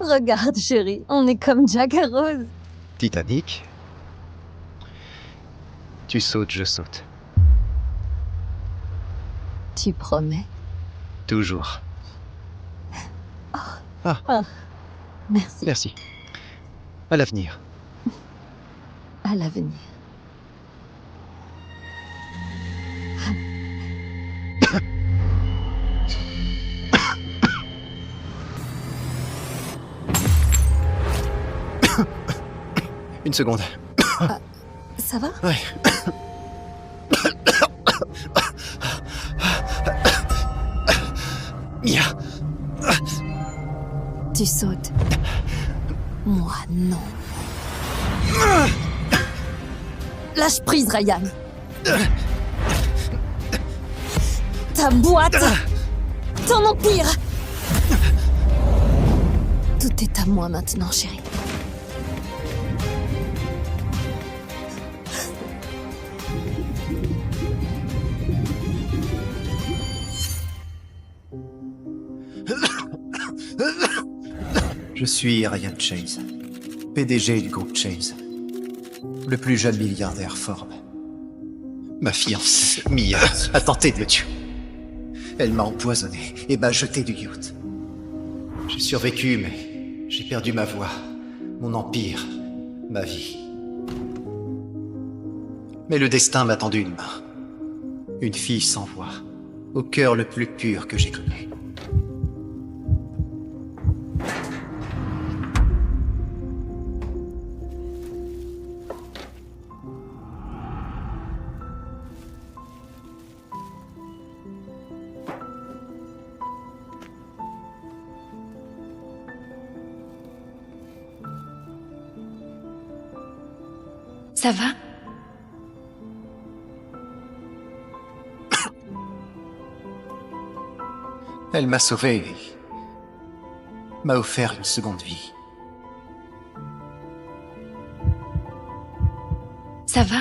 Regarde, chérie, on est comme Jack et Rose. Titanic. Tu sautes, je saute. Tu promets? Toujours. Merci. Merci. À l'avenir. À l'avenir. Une seconde. Ça va? Ouais. Mia. Tu sautes. Moi, non. Lâche prise, Ryan. Ta boîte. Ton empire. Tout est à moi maintenant, chérie. Je suis Ryan Chase, PDG du groupe Chase, le plus jeune milliardaire Forbes. Ma fiancée, Mia, a tenté de me tuer. Elle m'a empoisonné et m'a jeté du yacht. J'ai survécu, mais j'ai perdu ma voix, mon empire, ma vie. Mais le destin m'a tendu une main. Une fille sans voix, au cœur le plus pur que j'ai connu. Ça va? Elle m'a sauvé et m'a offert une seconde vie. Ça va?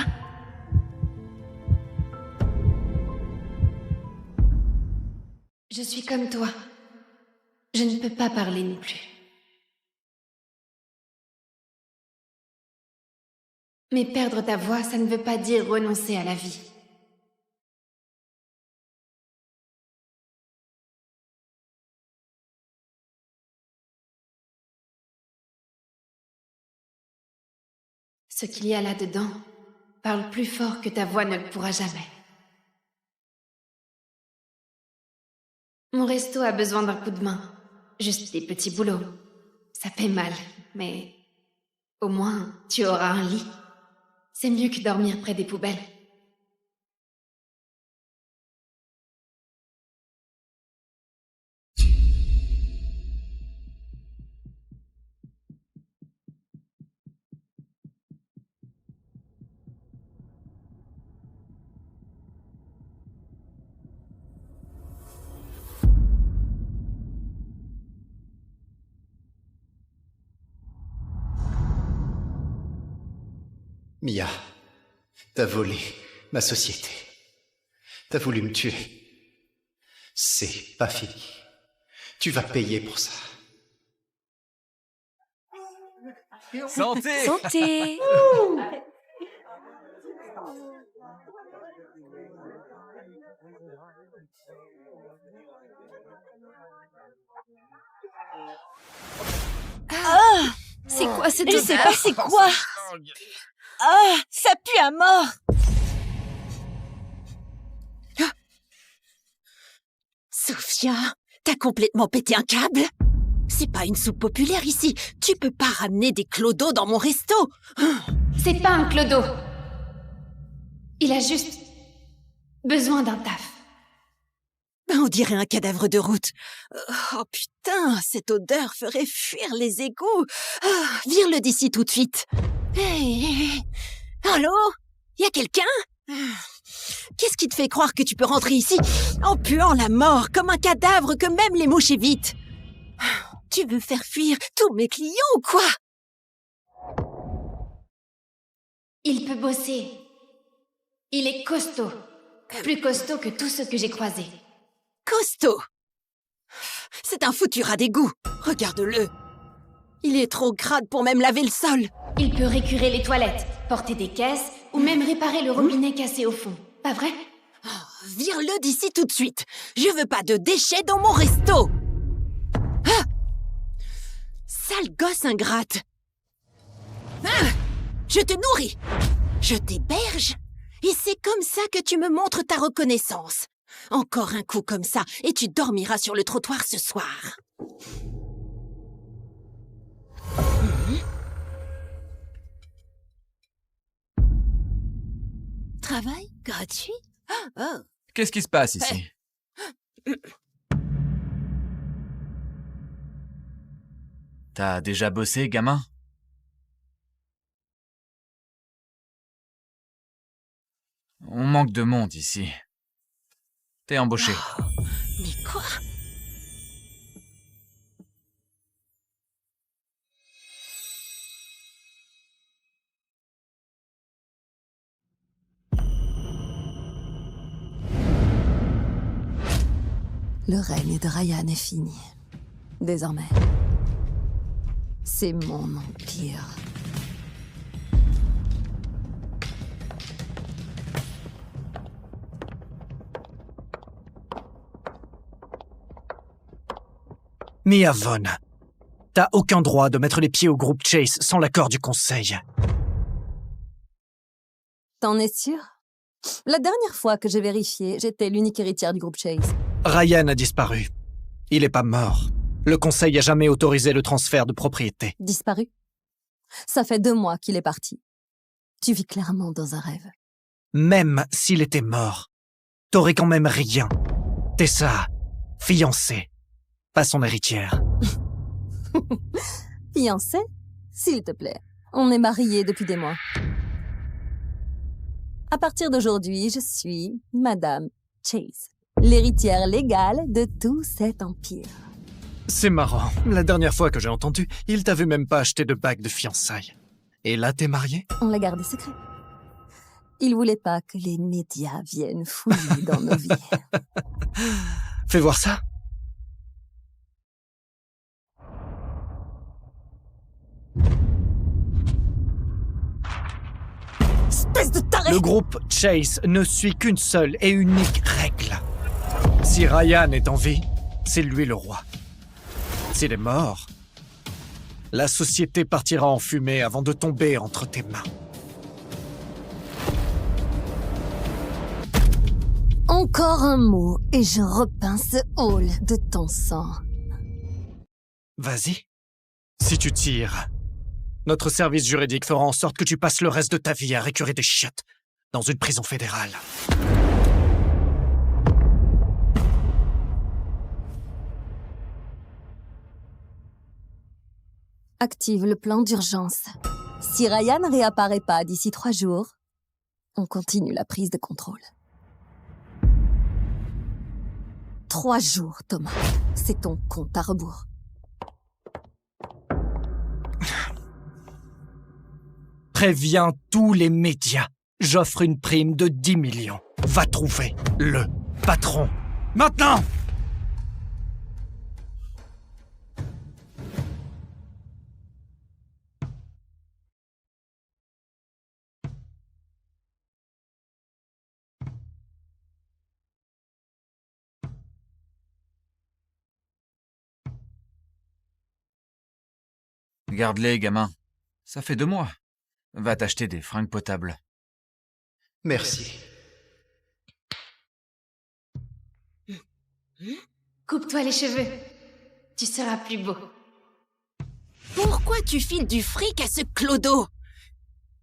Je suis comme toi. Je ne peux pas parler non plus. Mais perdre ta voix, ça ne veut pas dire renoncer à la vie. Ce qu'il y a là-dedans parle plus fort que ta voix ne le pourra jamais. Mon resto a besoin d'un coup de main. Juste des petits boulots. Ça paie mal, mais au moins tu auras un lit. C'est mieux que dormir près des poubelles. Mia, t'as volé ma société. T'as voulu me tuer. C'est pas fini. Tu vas payer pour ça. Santé! Santé. C'est quoi cette Je sais pas c'est quoi. Ah, ça pue à mort. Sophia, t'as complètement pété un câble? C'est pas une soupe populaire ici. Tu peux pas ramener des clodos dans mon resto. C'est pas un clodo. Il a juste besoin d'un taf. On dirait un cadavre de route. Oh putain, cette odeur ferait fuir les égouts. Vire-le d'ici tout de suite. Hey. Allô? Y a quelqu'un? Qu'est-ce qui te fait croire que tu peux rentrer ici en puant la mort comme un cadavre que même les mouches évitent? Tu veux faire fuir tous mes clients ou quoi? Il peut bosser. Il est costaud. Plus costaud que tous ceux que j'ai croisés. Costaud! C'est un foutu rat d'égout. Regarde-le. Il est trop crade pour même laver le sol. Il peut récurer les toilettes, porter des caisses ou même réparer le robinet cassé au fond. Pas vrai? Vire-le d'ici tout de suite. Je veux pas de déchets dans mon resto. Ah! Sale gosse ingrate. Ah! Je te nourris. Je t'héberge. Et c'est comme ça que tu me montres ta reconnaissance. Encore un coup comme ça, et tu dormiras sur le trottoir ce soir. Travail gratuit? Oh. Qu'est-ce qui se passe ici? T'as déjà bossé, gamin? On manque de monde ici. T'es embauché. Oh, mais quoi? Le règne de Ryan est fini. Désormais, c'est mon empire. Mia Vaughn, t'as aucun droit de mettre les pieds au groupe Chase sans l'accord du conseil. T'en es sûr? La dernière fois que j'ai vérifié, j'étais l'unique héritière du groupe Chase. Ryan a disparu. Il est pas mort. Le conseil a jamais autorisé le transfert de propriété. Disparu? Ça fait 2 mois qu'il est parti. Tu vis clairement dans un rêve. Même s'il était mort, t'aurais quand même rien. T'es sa fiancée, pas son héritière. Fiancée? S'il te plaît. On est mariés depuis des mois. À partir d'aujourd'hui, je suis Madame Chase, l'héritière légale de tout cet empire. C'est marrant. La dernière fois que j'ai entendu, il t'avait même pas acheté de bague de fiançailles. Et là, t'es marié? On l'a gardé secret. Il voulait pas que les médias viennent fouiller dans nos vies. Fais voir ça. Espèce de taré! Le groupe Chase ne suit qu'une seule et unique règle. Si Ryan est en vie, c'est lui le roi. S'il est mort, la société partira en fumée avant de tomber entre tes mains. Encore un mot et je repeins ce hall de ton sang. Vas-y. Si tu tires, notre service juridique fera en sorte que tu passes le reste de ta vie à récurer des chiottes dans une prison fédérale. Active le plan d'urgence. Si Ryan ne réapparaît pas d'ici 3 jours, on continue la prise de contrôle. 3 jours, Thomas. C'est ton compte à rebours. Préviens tous les médias. J'offre une prime de 10 millions. Va trouver le patron. Maintenant! Garde-les, gamin. Ça fait 2 mois. Va t'acheter des fringues potables. Merci. Coupe-toi les cheveux. Tu seras plus beau. Pourquoi tu files du fric à ce clodo?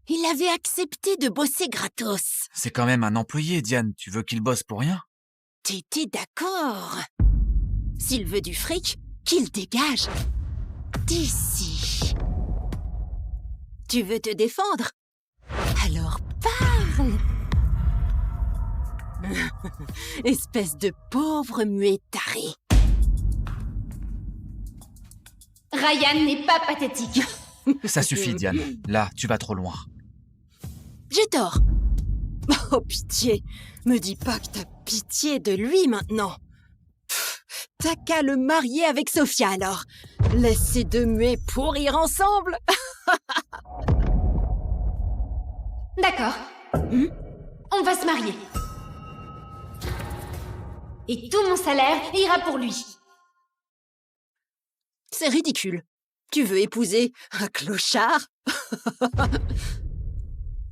Il avait accepté de bosser gratos. C'est quand même un employé, Diane. Tu veux qu'il bosse pour rien? T'étais d'accord. S'il veut du fric, qu'il dégage. D'ici. Tu veux te défendre? Alors parle. Espèce de pauvre muet taré. Ryan n'est pas pathétique. Ça suffit, Diane. Là, tu vas trop loin. j'ai tort. Oh, pitié. Me dis pas que t'as pitié de lui maintenant. T'as qu'à le marier avec Sophia alors. Laisse ces deux muets pourrir ensemble. D'accord. On va se marier. Et tout mon salaire ira pour lui. C'est ridicule. Tu veux épouser un clochard?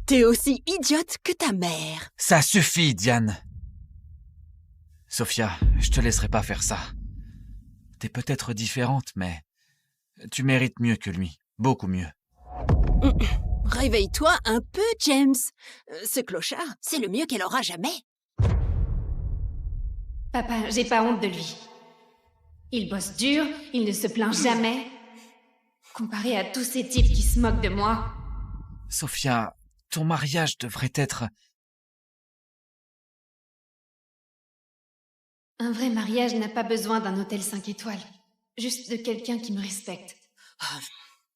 T'es aussi idiote que ta mère. Ça suffit, Diane. Sophia, je te laisserai pas faire ça. T'es peut-être différente, mais tu mérites mieux que lui. Beaucoup mieux. Réveille-toi un peu, James. Ce clochard, c'est le mieux qu'elle aura jamais. Papa, j'ai pas honte de lui. Il bosse dur, il ne se plaint jamais. Comparé à tous ces types qui se moquent de moi. Sophia, ton mariage devrait être... Un vrai mariage n'a pas besoin d'un hôtel 5 étoiles. Juste de quelqu'un qui me respecte.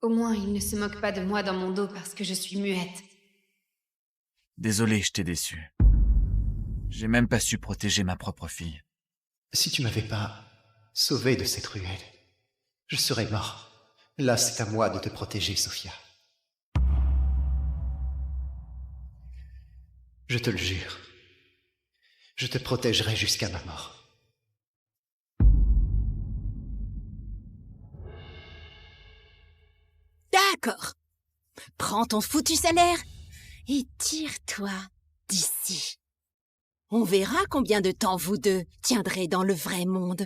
Au moins, il ne se moque pas de moi dans mon dos parce que je suis muette. Désolé, je t'ai déçu. J'ai même pas su protéger ma propre fille. Si tu m'avais pas sauvé de cette ruelle, je serais mort. Là, c'est à moi de te protéger, Sophia. Je te le jure. Je te protégerai jusqu'à ma mort. D'accord. Prends ton foutu salaire et tire-toi d'ici. On verra combien de temps vous deux tiendrez dans le vrai monde.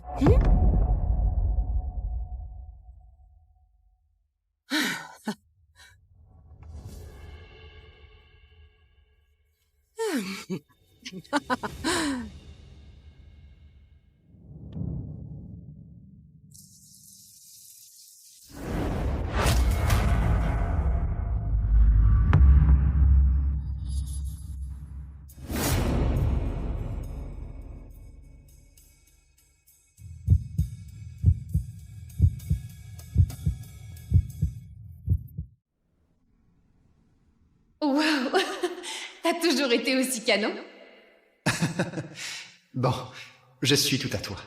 Waouh! T'as toujours été aussi canon? Bon, je suis tout à toi.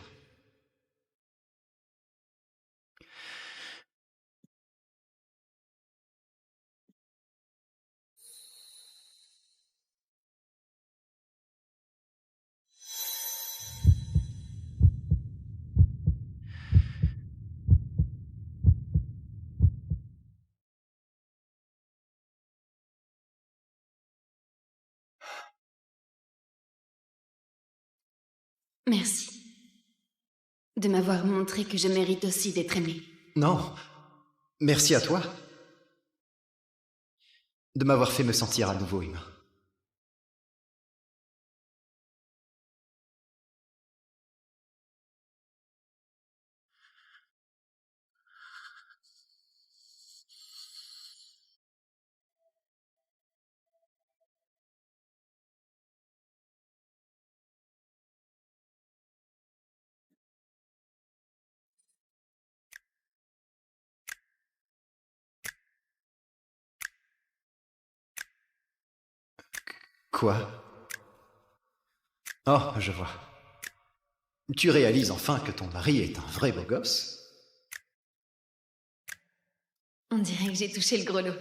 Merci. De m'avoir montré que je mérite aussi d'être aimée. Non, merci à toi. De m'avoir fait me sentir à nouveau humain. Quoi? Oh, je vois. Tu réalises enfin que ton mari est un vrai beau gosse? On dirait que j'ai touché le gros lot.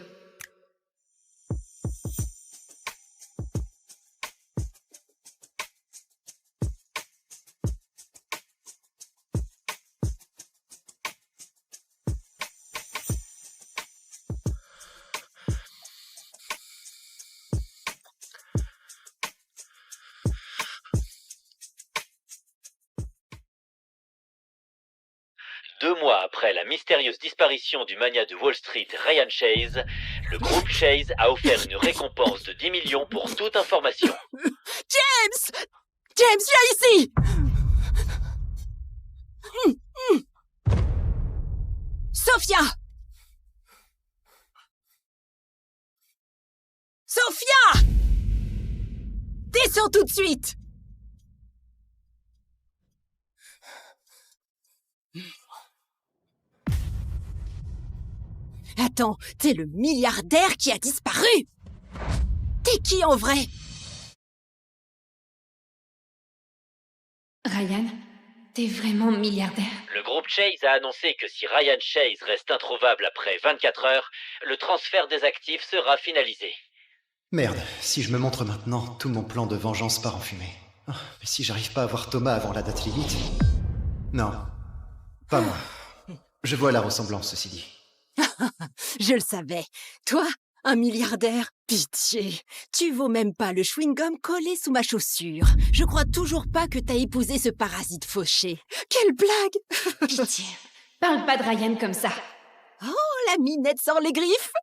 Deux mois après la mystérieuse disparition du magnat de Wall Street Ryan Chase, le groupe Chase a offert une récompense de 10 millions pour toute information. James! James, viens ici! Sophia! Sophia! Descends tout de suite! Attends, t'es le milliardaire qui a disparu? T'es T'es qui en vrai? Ryan, t'es vraiment milliardaire. Le groupe Chase a annoncé que si Ryan Chase reste introuvable après 24 heures, le transfert des actifs sera finalisé. Merde, si je me montre maintenant, tout mon plan de vengeance part en fumée. Ah, mais si j'arrive pas à voir Thomas avant la date limite... Non, pas moi. Je vois la ressemblance, ceci dit. Je le savais. Toi, un milliardaire? Pitié. Tu vaux même pas le chewing-gum collé sous ma chaussure. Je crois toujours pas que t'as épousé ce parasite fauché. Quelle blague! Pitié, parle pas de Ryan comme ça. Oh, la minette sans les griffes!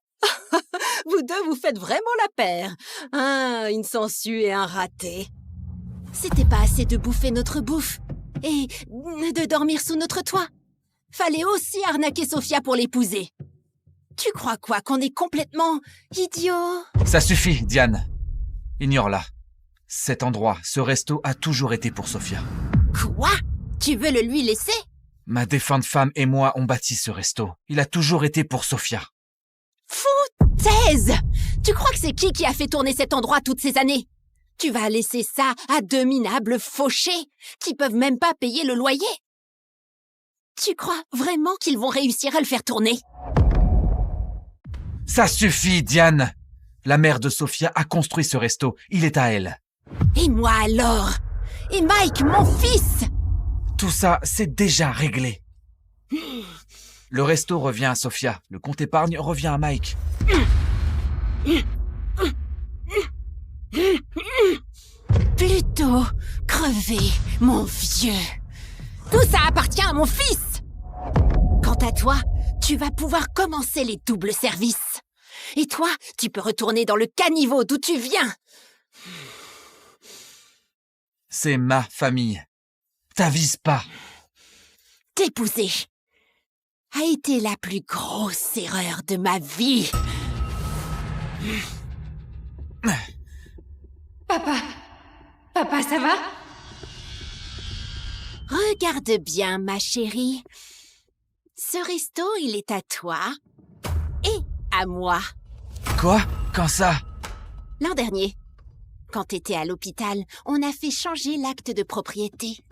Vous deux, vous faites vraiment la paire. Une sangsue et un raté. C'était pas assez de bouffer notre bouffe et de dormir sous notre toit. Fallait aussi arnaquer Sophia pour l'épouser. Tu crois quoi, qu'on est complètement idiot? Ça suffit, Diane. Ignore-la. Cet endroit, ce resto a toujours été pour Sophia. Quoi? Tu veux le lui laisser? Ma défunte femme et moi on bâti ce resto. Il a toujours été pour Sophia. Foutaise! Tu crois que c'est qui a fait tourner cet endroit toutes ces années? Tu vas laisser ça à deux minables fauchés qui peuvent même pas payer le loyer? Tu crois vraiment qu'ils vont réussir à le faire tourner? Ça suffit, Diane! La mère de Sophia a construit ce resto. Il est à elle. Et moi alors? Et Mike, mon fils? Tout ça, c'est déjà réglé. Le resto revient à Sophia. Le compte épargne revient à Mike. Plutôt crever, mon vieux. Tout ça appartient à mon fils. Quant à toi, tu vas pouvoir commencer les doubles services. Et toi, tu peux retourner dans le caniveau d'où tu viens. C'est ma famille. T'avises pas. T'épouser a été la plus grosse erreur de ma vie. Papa, ça va? Regarde bien, ma chérie. Ce resto, il est à toi et à moi. Quoi? Quand ça? L'an dernier, quand t'étais à l'hôpital, on a fait changer l'acte de propriété.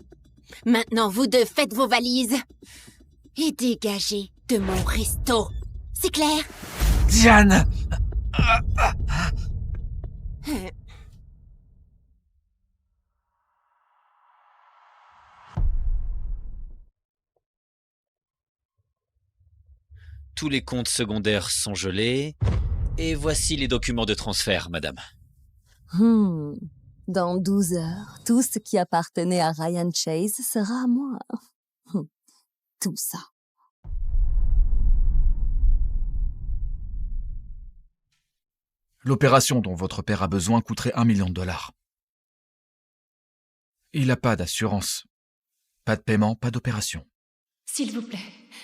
Maintenant, vous deux, faites vos valises et dégagez de mon resto. C'est clair? Diane! Tous les comptes secondaires sont gelés. Et voici les documents de transfert, madame. Dans 12 heures, tout ce qui appartenait à Ryan Chase sera à moi. Tout ça. L'opération dont votre père a besoin coûterait $1 million. Il n'a pas d'assurance. Pas de paiement, pas d'opération. S'il vous plaît,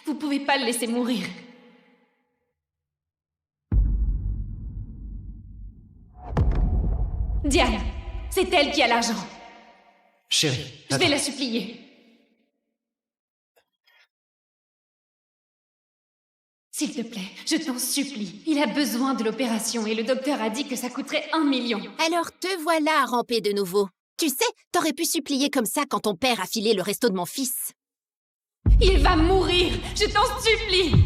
vous pouvez pas le laisser mourir. Diane, c'est elle qui a l'argent. Chérie, Je vais la supplier. S'il te plaît, je t'en supplie. Il a besoin de l'opération et le docteur a dit que ça coûterait 1 million. Alors te voilà à ramper de nouveau. Tu sais, t'aurais pu supplier comme ça quand ton père a filé le resto de mon fils. Il va mourir, je t'en supplie.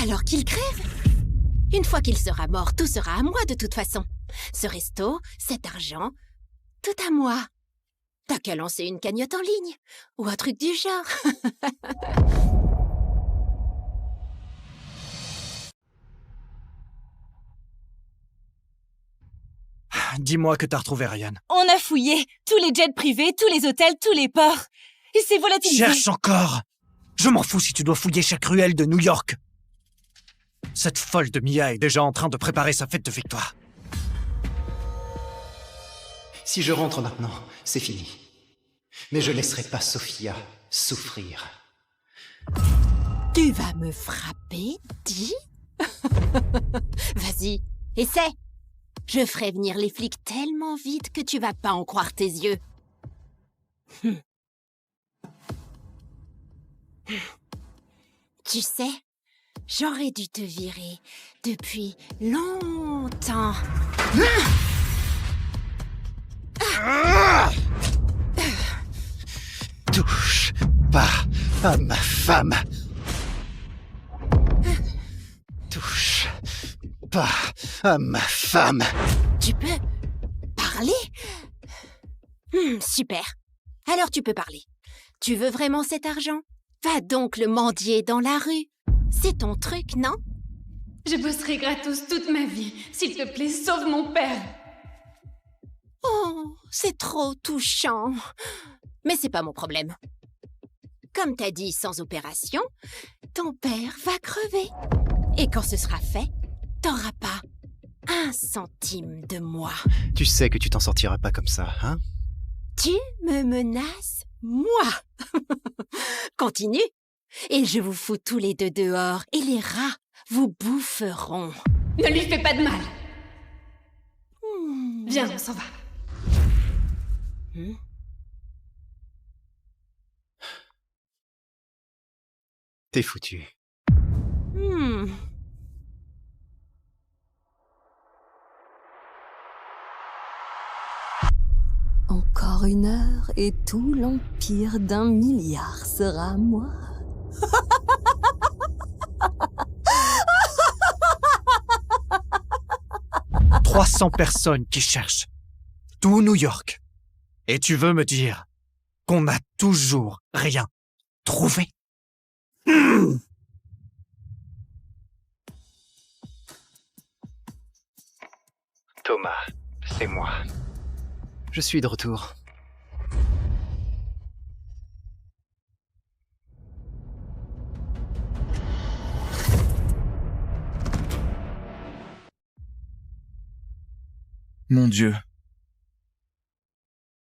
Alors qu'il crève. Une fois qu'il sera mort, tout sera à moi de toute façon. Ce resto, cet argent, tout à moi. T'as qu'à lancer une cagnotte en ligne, ou un truc du genre. Dis-moi que t'as retrouvé Ryan. On a fouillé tous les jets privés, tous les hôtels, tous les ports. Il s'est volatilisé. Cherche encore! Je m'en fous si tu dois fouiller chaque ruelle de New York. Cette folle de Mia est déjà en train de préparer sa fête de victoire. Si je rentre maintenant, c'est fini. Mais je laisserai pas Sophia souffrir. Tu vas me frapper, dis? Vas-y, essaie. Je ferai venir les flics tellement vite que tu vas pas en croire tes yeux. Tu sais, j'aurais dû te virer depuis longtemps. Touche pas à ma femme. Touche pas à ma femme. Tu peux parler? Super. Alors tu peux parler. Tu veux vraiment cet argent? Va donc le mendier dans la rue. C'est ton truc, non? Je bosserai gratos toute ma vie. S'il te plaît, sauve mon père. Oh, c'est trop touchant. Mais c'est pas mon problème. Comme t'as dit, sans opération, ton père va crever. Et quand ce sera fait, t'auras pas 1 centime de moi. Tu sais que tu t'en sortiras pas comme ça, hein? Tu me menaces, moi? Continue. Et je vous fous tous les deux dehors et les rats vous boufferont. Ne lui fais pas de mal. Viens, on s'en va. T'es foutu. Encore 1 heure et tout l'empire d'1 milliard sera à moi. 300 personnes qui cherchent. Tout New York. Et tu veux me dire qu'on n'a toujours rien trouvé? Thomas, c'est moi. Je suis de retour. Mon Dieu.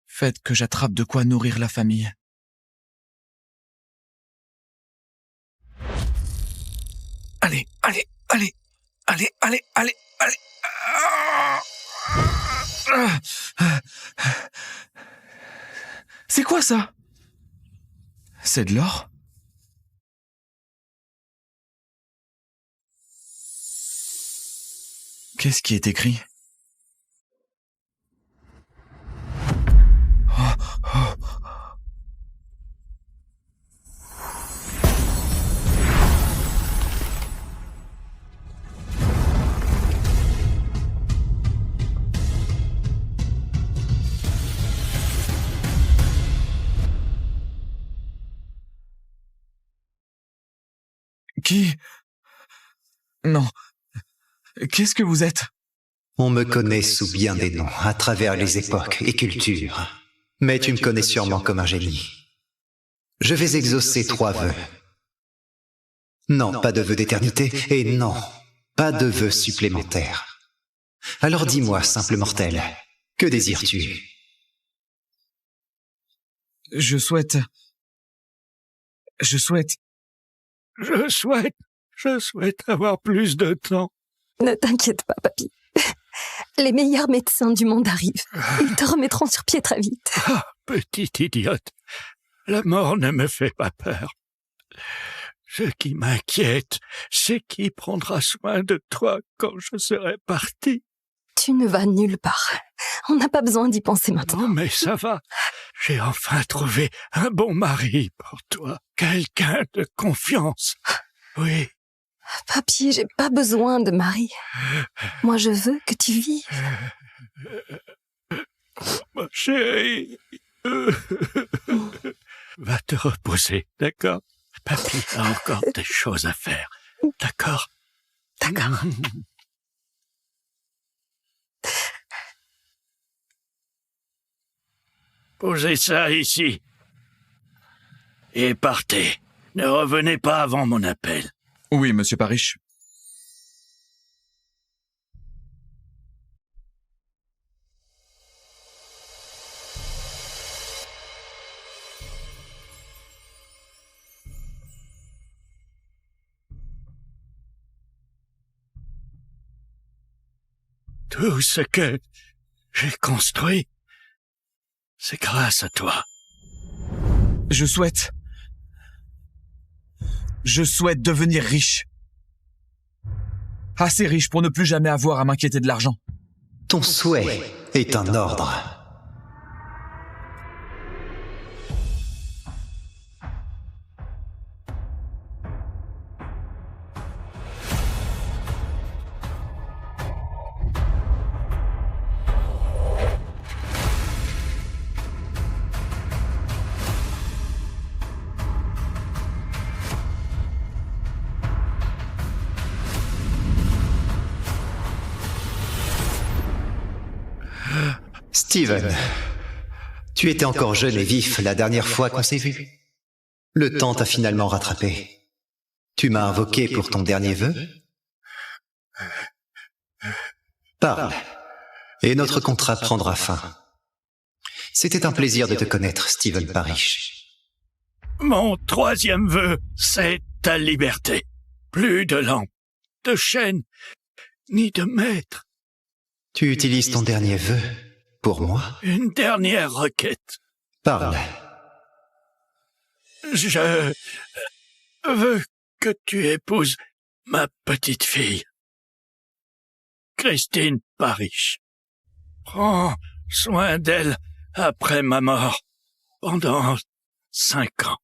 Faites que j'attrape de quoi nourrir la famille. Allez, allez, allez, allez, allez, allez, allez. C'est quoi ça? C'est de l'or? Qu'est-ce qui est écrit? Qui? Non. Qu'est-ce que vous êtes? On me connaît sous bien des noms, à travers les époques et cultures. Mais tu me connais sûrement comme un génie. Je vais exaucer 3 vœux. Non, pas de vœux d'éternité, et non, pas de vœux supplémentaires. Alors dis-moi, simple mortel, que désires-tu? Je souhaite avoir plus de temps. Ne t'inquiète pas, papy. Les meilleurs médecins du monde arrivent. Ils te remettront sur pied très vite. Ah, petite idiote. La mort ne me fait pas peur. Ce qui m'inquiète, c'est qui prendra soin de toi quand je serai parti. Tu ne vas nulle part. On n'a pas besoin d'y penser maintenant. Non, mais ça va. J'ai enfin trouvé un bon mari pour toi. Quelqu'un de confiance. Oui. Papy, j'ai pas besoin de mari. Moi, je veux que tu vives. Ma chérie. Va te reposer, d'accord? Papy a encore des choses à faire. D'accord? D'accord. Posez ça ici. Et partez. Ne revenez pas avant mon appel. Oui, monsieur Parrish. Tout ce que j'ai construit, c'est grâce à toi. Je souhaite devenir riche. Assez riche pour ne plus jamais avoir à m'inquiéter de l'argent. Ton souhait est un ordre. Steven, tu étais encore jeune et vif la dernière fois qu'on s'est vu. Le temps t'a finalement rattrapé. Tu m'as invoqué pour ton dernier vœu? Parle, et notre contrat prendra fin. C'était un plaisir de te connaître, Steven Parrish. Mon troisième vœu, c'est ta liberté. Plus de lampe, de chaîne, ni de maître. Tu utilises ton dernier vœu pour moi? Une dernière requête. Parle. Je veux que tu épouses ma petite fille, Christine Parrish. Prends soin d'elle après ma mort, pendant 5 ans.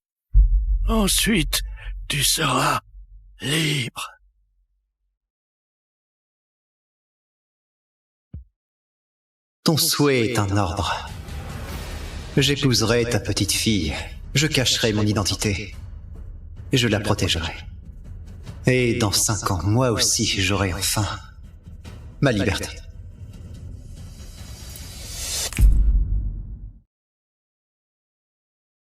Ensuite, tu seras libre. Ton souhait est un ordre. J'épouserai ta petite fille. Je cacherai mon identité. Et je la protégerai. Et dans 5 ans, moi aussi, j'aurai enfin ma liberté.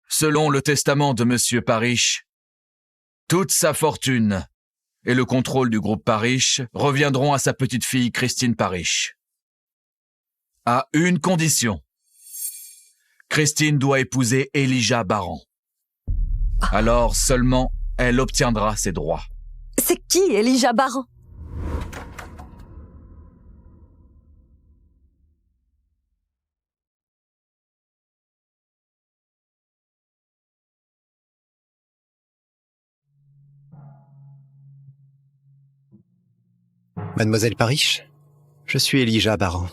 Selon le testament de Monsieur Parrish, toute sa fortune et le contrôle du groupe Parrish reviendront à sa petite fille Christine Parrish. À une condition. Christine doit épouser Elijah Baran. Alors seulement elle obtiendra ses droits. C'est qui, Elijah Baran? Mademoiselle Parrish, je suis Elijah Baran,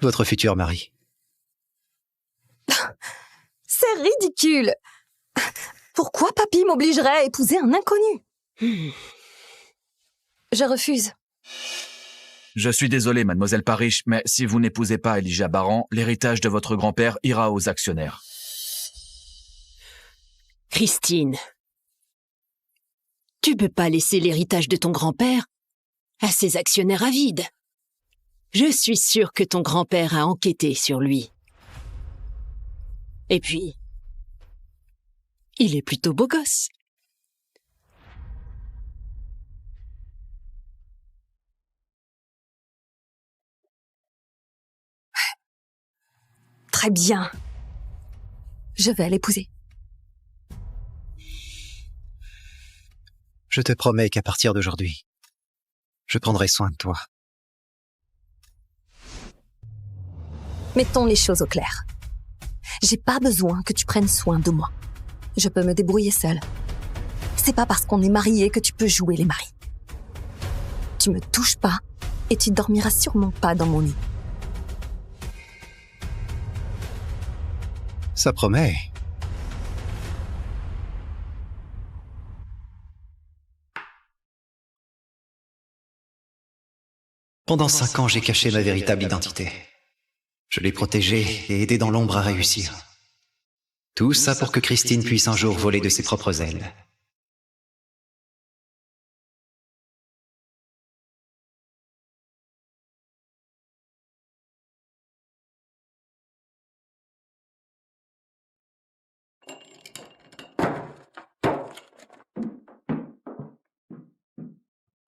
votre futur mari. C'est ridicule. Pourquoi papy m'obligerait à épouser un inconnu? Je refuse. Je suis désolé, Mademoiselle Parrish, mais si vous n'épousez pas Elijah Baran, l'héritage de votre grand-père ira aux actionnaires. Christine, tu peux pas laisser l'héritage de ton grand-père à ses actionnaires avides. Je suis sûre que ton grand-père a enquêté sur lui. Et puis, il est plutôt beau gosse. Très bien. Je vais l'épouser. Je te promets qu'à partir d'aujourd'hui, je prendrai soin de toi. Mettons les choses au clair. J'ai pas besoin que tu prennes soin de moi. Je peux me débrouiller seule. C'est pas parce qu'on est mariés que tu peux jouer les maris. Tu me touches pas et tu dormiras sûrement pas dans mon lit. Ça promet. Pendant 5 ans, j'ai caché ma véritable identité. Je l'ai protégée et aidée dans l'ombre à réussir. Tout ça pour que Christine puisse un jour voler de ses propres ailes.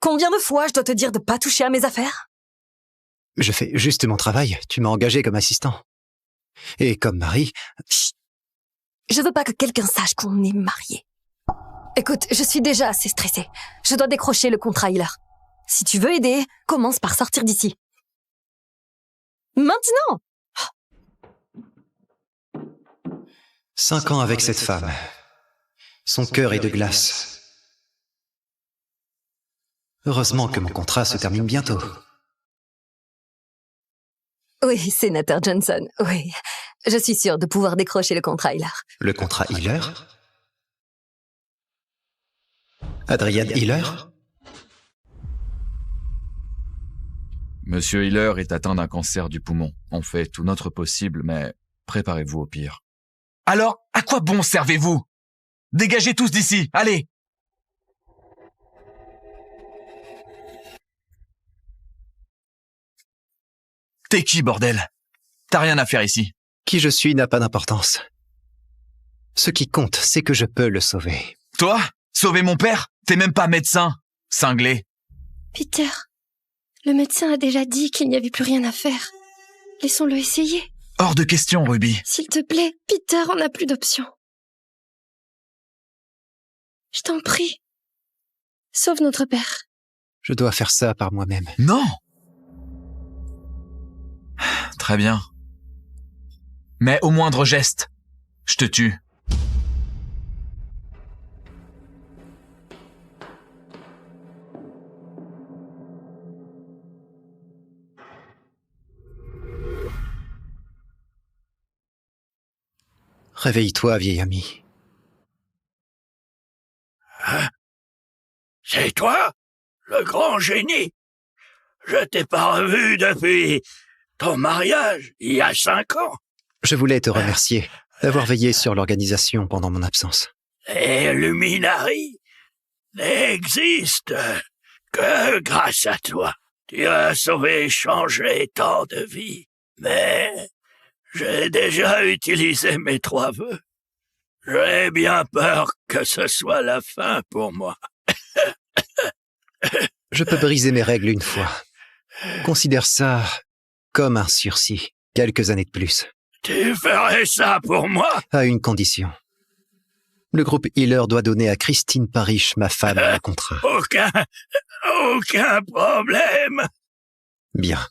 Combien de fois je dois te dire de pas toucher à mes affaires? Je fais juste mon travail. Tu m'as engagé comme assistant. Et comme mari... Chut. Je veux pas que quelqu'un sache qu'on est mariés. Écoute, je suis déjà assez stressée. Je dois décrocher le contrat Healer. Si tu veux aider, commence par sortir d'ici. Maintenant! 5 ans avec cette femme. Son cœur est de glace. Heureusement que mon contrat se termine bientôt. Oui, sénateur Johnson, oui. Je suis sûre de pouvoir décrocher le contrat Healer. Le contrat Healer? Adrian Healer? Monsieur Healer est atteint d'un cancer du poumon. On fait tout notre possible, mais préparez-vous au pire. Alors, à quoi bon servez-vous? Dégagez tous d'ici, allez! T'es qui, bordel? T'as rien à faire ici. Qui je suis n'a pas d'importance. Ce qui compte, c'est que je peux le sauver. Toi? Sauver mon père? T'es même pas médecin, cinglé. Peter, le médecin a déjà dit qu'il n'y avait plus rien à faire. Laissons-le essayer. Hors de question, Ruby. S'il te plaît, Peter, on n'a plus d'option. Je t'en prie. Sauve notre père. Je dois faire ça par moi-même. Non! Très bien. Mais au moindre geste, je te tue. Réveille-toi, vieil ami. Hein? C'est toi, le grand génie? Je t'ai pas revu depuis ton mariage, il y a 5 ans. Je voulais te remercier d'avoir veillé sur l'organisation pendant mon absence. Les Luminaries n'existent que grâce à toi. Tu as sauvé et changé tant de vies, mais j'ai déjà utilisé mes 3 vœux. J'ai bien peur que ce soit la fin pour moi. Je peux briser mes règles une fois. Considère ça comme un sursis. Quelques années de plus. Tu ferais ça pour moi? À une condition. Le groupe Healer doit donner à Christine Parish, ma femme, un contrat. Aucun problème. Bien.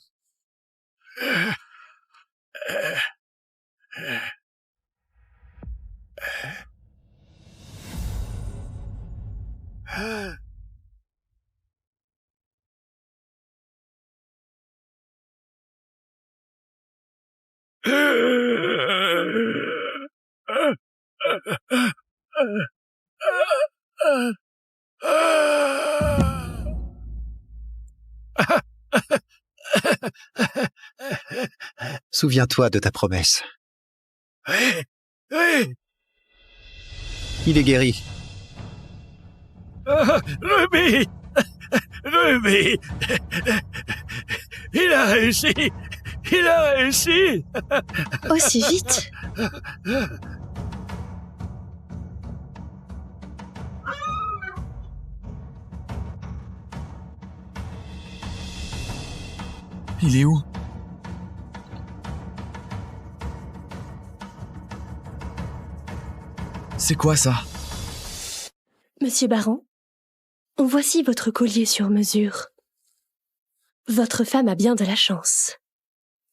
Souviens-toi de ta promesse. Oui, oui. Il est guéri. Ruby! Ruby! Il a réussi! Il a réussi! Aussi vite? Il est où? C'est quoi ça? Monsieur Baron, voici votre collier sur mesure. Votre femme a bien de la chance.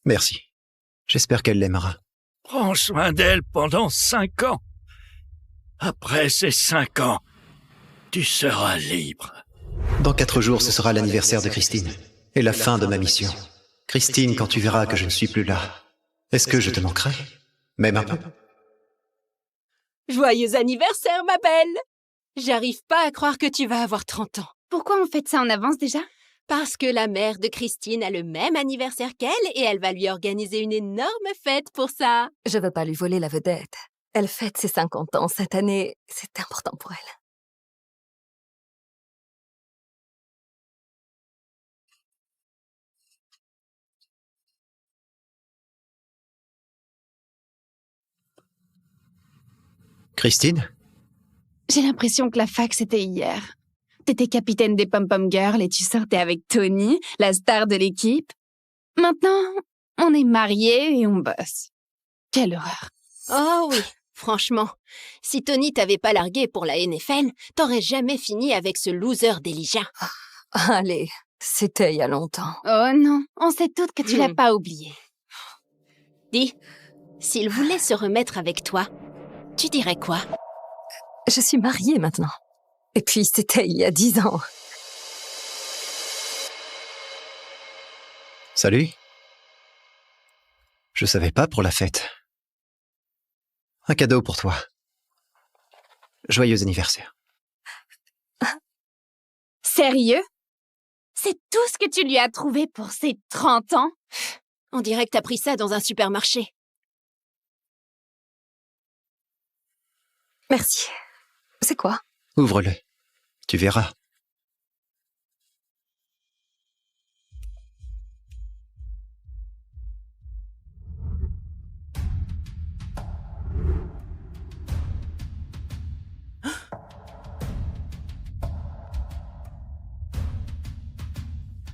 Merci. J'espère qu'elle l'aimera. Prends soin d'elle pendant 5 ans. Après ces 5 ans, tu seras libre. Dans 4 jours, ce sera l'anniversaire de Christine. Et la fin de ma mission. Christine, quand tu verras que je ne suis plus là, est-ce que je te manquerai? Même un peu? Joyeux anniversaire, ma belle! J'arrive pas à croire que tu vas avoir 30 ans. Pourquoi on fête ça en avance déjà? Parce que la mère de Christine a le même anniversaire qu'elle et elle va lui organiser une énorme fête pour ça. Je veux pas lui voler la vedette. Elle fête ses 50 ans cette année. C'est important pour elle. Christine? J'ai l'impression que la fac, c'était hier. T'étais capitaine des Pom-Pom Girls et tu sortais avec Tony, la star de l'équipe. Maintenant, on est mariés et on bosse. Quelle horreur. Oh oui, franchement, si Tony t'avait pas largué pour la NFL, t'aurais jamais fini avec ce loser d'Elijah. Allez, c'était il y a longtemps. Oh non, on sait toutes que tu l'as pas oublié. Dis, s'il voulait se remettre avec toi, tu dirais quoi? Je suis mariée maintenant. Et puis, c'était il y a 10 ans. Salut. Je savais pas pour la fête. Un cadeau pour toi. Joyeux anniversaire. Sérieux? C'est tout ce que tu lui as trouvé pour ses 30 ans? On dirait que t'as pris ça dans un supermarché. Merci. C'est quoi? Ouvre-le. Tu verras.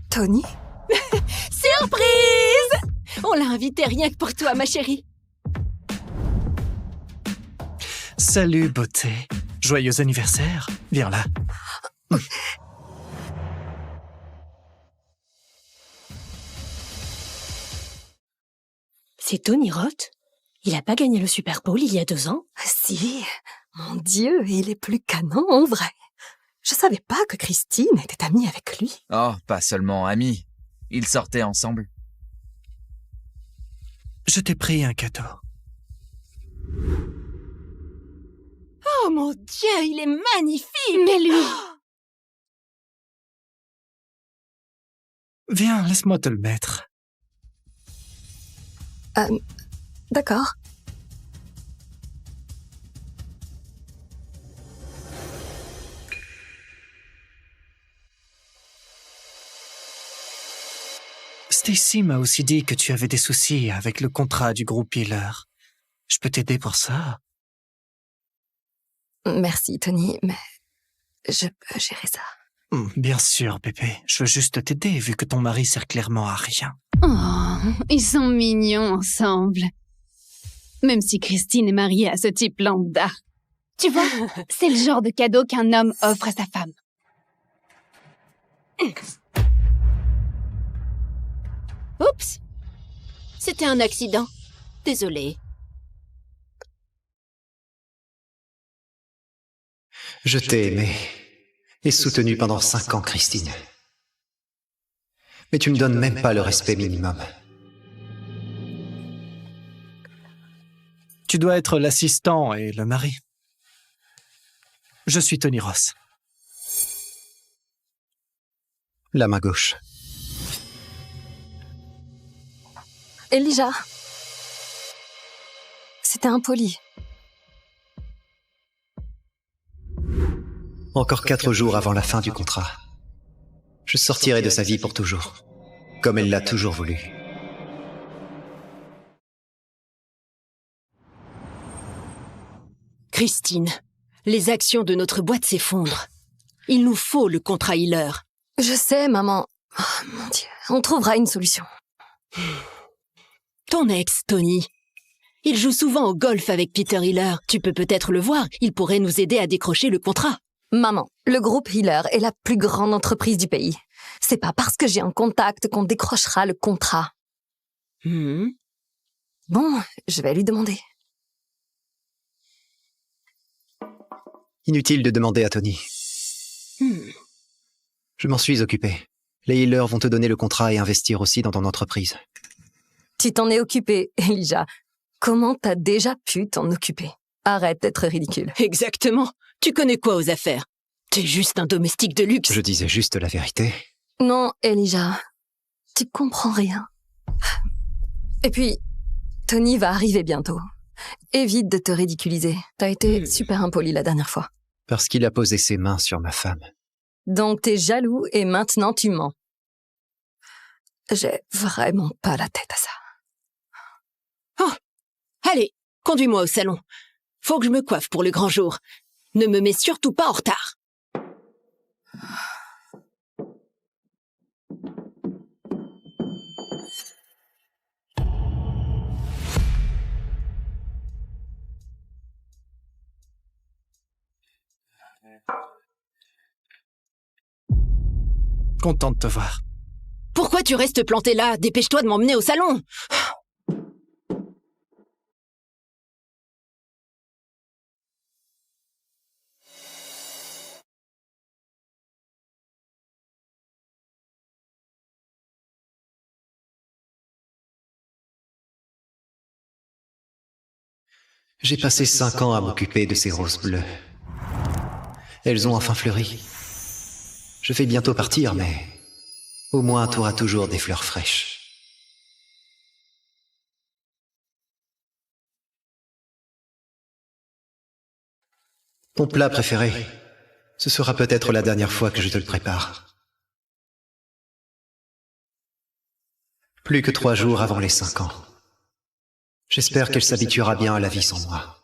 Tony? Surprise! On l'a invité rien que pour toi, ma chérie. Salut, beauté. Joyeux anniversaire. Viens là. C'est Tony Roth? Il a pas gagné le Super Bowl il y a 2 ans? Si. Mon Dieu, il est plus canon en vrai. Je savais pas que Christine était amie avec lui. Oh, pas seulement amis. Ils sortaient ensemble. Je t'ai pris un cadeau. Oh mon Dieu, il est magnifique! Mais lui... Viens, laisse-moi te le mettre. D'accord. Stacy m'a aussi dit que tu avais des soucis avec le contrat du groupe Healer. Je peux t'aider pour ça? Merci, Tony, mais je peux gérer ça. Bien sûr, bébé. Je veux juste t'aider, vu que ton mari sert clairement à rien. Oh, ils sont mignons ensemble. Même si Christine est mariée à ce type lambda. Tu vois, c'est le genre de cadeau qu'un homme offre à sa femme. Oups! C'était un accident. Désolée. Je t'ai aimé et soutenu pendant 5 ans, Christine. Mais tu me donnes même pas le respect minimum. Tu dois être l'assistant et le mari. Je suis Tony Ross. La main gauche. Elijah. C'était impoli. Encore 4 jours avant la fin du contrat. Je sortirai de sa vie pour toujours. Comme elle l'a toujours voulu. Christine, les actions de notre boîte s'effondrent. Il nous faut le contrat Healer. Je sais, maman. Oh, mon Dieu, on trouvera une solution. Ton ex, Tony. Il joue souvent au golf avec Peter Healer. Tu peux peut-être le voir. Il pourrait nous aider à décrocher le contrat. Maman, le groupe Healer est la plus grande entreprise du pays. C'est pas parce que j'ai un contact qu'on décrochera le contrat. Bon, je vais lui demander. Inutile de demander à Tony. Je m'en suis occupé. Les Healers vont te donner le contrat et investir aussi dans ton entreprise. Tu t'en es occupé, Elijah. Comment t'as déjà pu t'en occuper? Arrête d'être ridicule. Exactement. Tu connais quoi aux affaires? T'es juste un domestique de luxe. Je disais juste la vérité. Non, Elijah. Tu comprends rien. Et puis, Tony va arriver bientôt. Évite de te ridiculiser. T'as été super impoli la dernière fois. Parce qu'il a posé ses mains sur ma femme. Donc t'es jaloux et maintenant tu mens. J'ai vraiment pas la tête à ça. Oh, allez, conduis-moi au salon. Faut que je me coiffe pour le grand jour. Ne me mets surtout pas en retard. Content de te voir. Pourquoi tu restes planté là? Dépêche-toi de m'emmener au salon. J'ai passé 5 ans à m'occuper de ces roses bleues. Elles ont enfin fleuri. Je vais bientôt partir, mais au moins tu auras toujours des fleurs fraîches. Ton plat préféré, ce sera peut-être la dernière fois que je te le prépare. Plus que 3 jours avant les 5 ans. J'espère qu'elle s'habituera bien à la vie sans moi.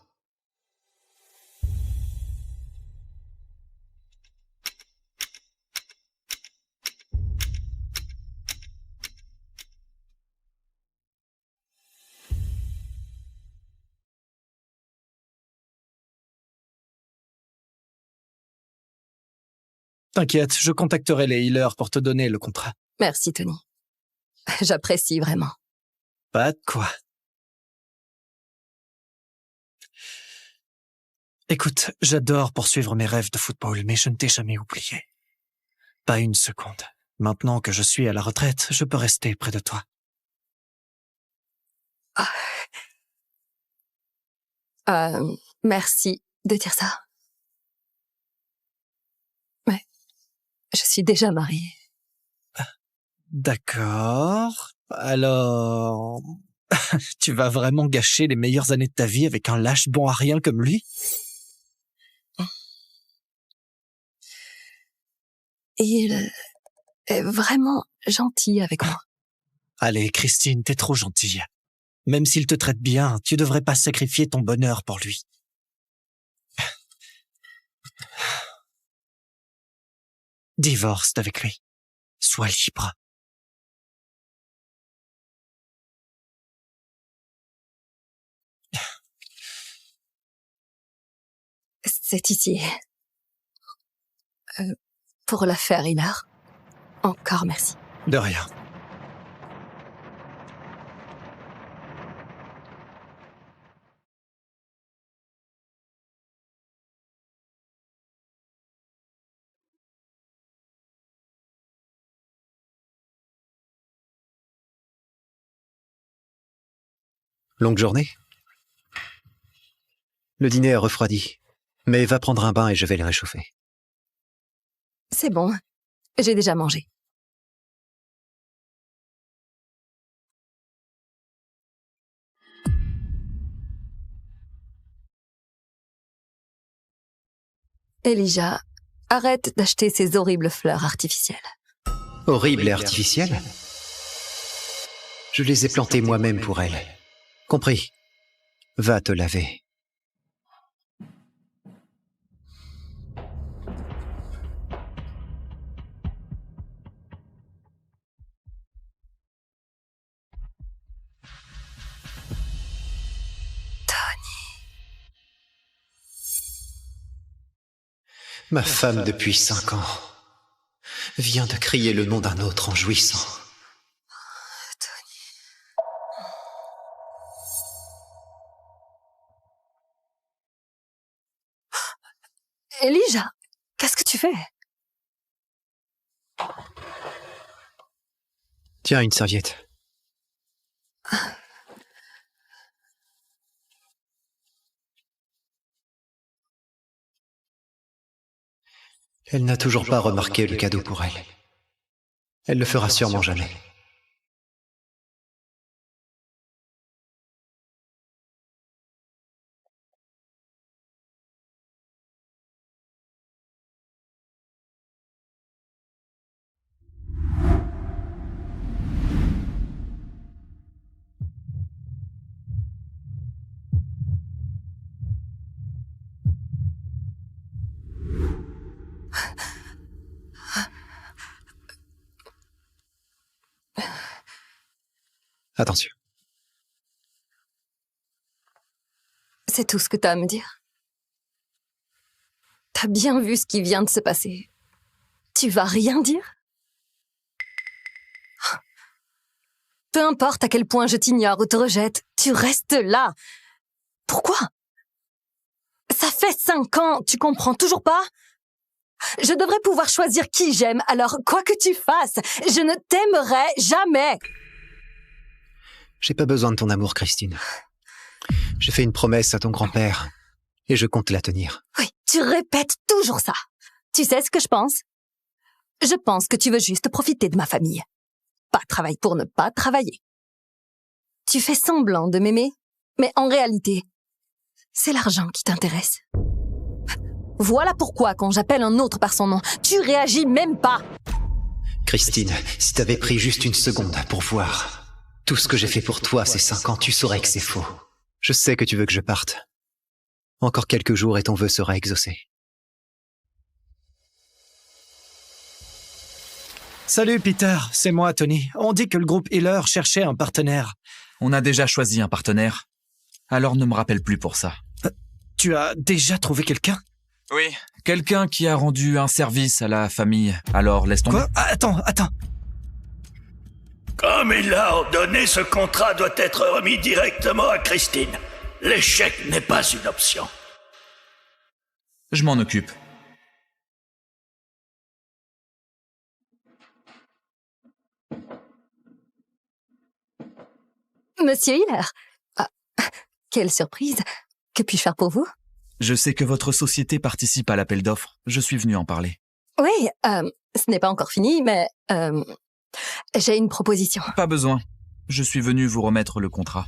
T'inquiète, je contacterai les healers pour te donner le contrat. Merci, Tony. J'apprécie vraiment. Pas de quoi. Écoute, j'adore poursuivre mes rêves de football, mais je ne t'ai jamais oublié. Pas une seconde. Maintenant que je suis à la retraite, je peux rester près de toi. Merci de dire ça. Mais je suis déjà mariée. D'accord. Alors... tu vas vraiment gâcher les meilleures années de ta vie avec un lâche bon à rien comme lui? Il est vraiment gentil avec moi. Allez, Christine, t'es trop gentille. Même s'il te traite bien, tu devrais pas sacrifier ton bonheur pour lui. Divorce avec lui. Sois libre. C'est ici. Pour l'affaire Hilar. Encore merci. De rien. Longue journée? Le dîner a refroidi, mais va prendre un bain et je vais les réchauffer. C'est bon. J'ai déjà mangé. Elijah, arrête d'acheter ces horribles fleurs artificielles. Horribles et artificielles? Je les ai plantées moi-même pour elle. Compris. Va te laver. Ma femme depuis 5 ans vient de crier le nom d'un autre en jouissant. Elijah, qu'est-ce que tu fais? Tiens, une serviette. Elle n'a toujours pas remarqué le cadeau pour elle. Elle le fera sûrement jamais. Attention. C'est tout ce que t'as à me dire? T'as bien vu ce qui vient de se passer. Tu vas rien dire? Peu importe à quel point je t'ignore ou te rejette, tu restes là. Pourquoi? Ça fait 5 ans, tu comprends toujours pas? Je devrais pouvoir choisir qui j'aime, alors quoi que tu fasses, je ne t'aimerai jamais. J'ai pas besoin de ton amour, Christine. J'ai fait une promesse à ton grand-père, et je compte la tenir. Oui, tu répètes toujours ça. Tu sais ce que je pense? Je pense que tu veux juste profiter de ma famille. Pas travailler pour ne pas travailler. Tu fais semblant de m'aimer, mais en réalité, c'est l'argent qui t'intéresse. Voilà pourquoi, quand j'appelle un autre par son nom, tu réagis même pas. Christine, si t'avais pris juste une seconde pour voir tout ce que j'ai fait pour toi ces 5 ans, tu saurais que c'est faux. Je sais que tu veux que je parte. Encore quelques jours et ton vœu sera exaucé. Salut Peter, c'est moi Tony. On dit que le groupe Healer cherchait un partenaire. On a déjà choisi un partenaire. Alors ne me rappelle plus pour ça. Tu as déjà trouvé quelqu'un? Oui. Quelqu'un qui a rendu un service à la famille. Alors laisse tomber. Quoi? Attends. Comme il l'a ordonné, ce contrat doit être remis directement à Christine. L'échec n'est pas une option. Je m'en occupe. Monsieur Healer. Ah, quelle surprise. Que puis-je faire pour vous? Je sais que votre société participe à l'appel d'offres. Je suis venu en parler. Oui, ce n'est pas encore fini, mais j'ai une proposition. Pas besoin. Je suis venu vous remettre le contrat.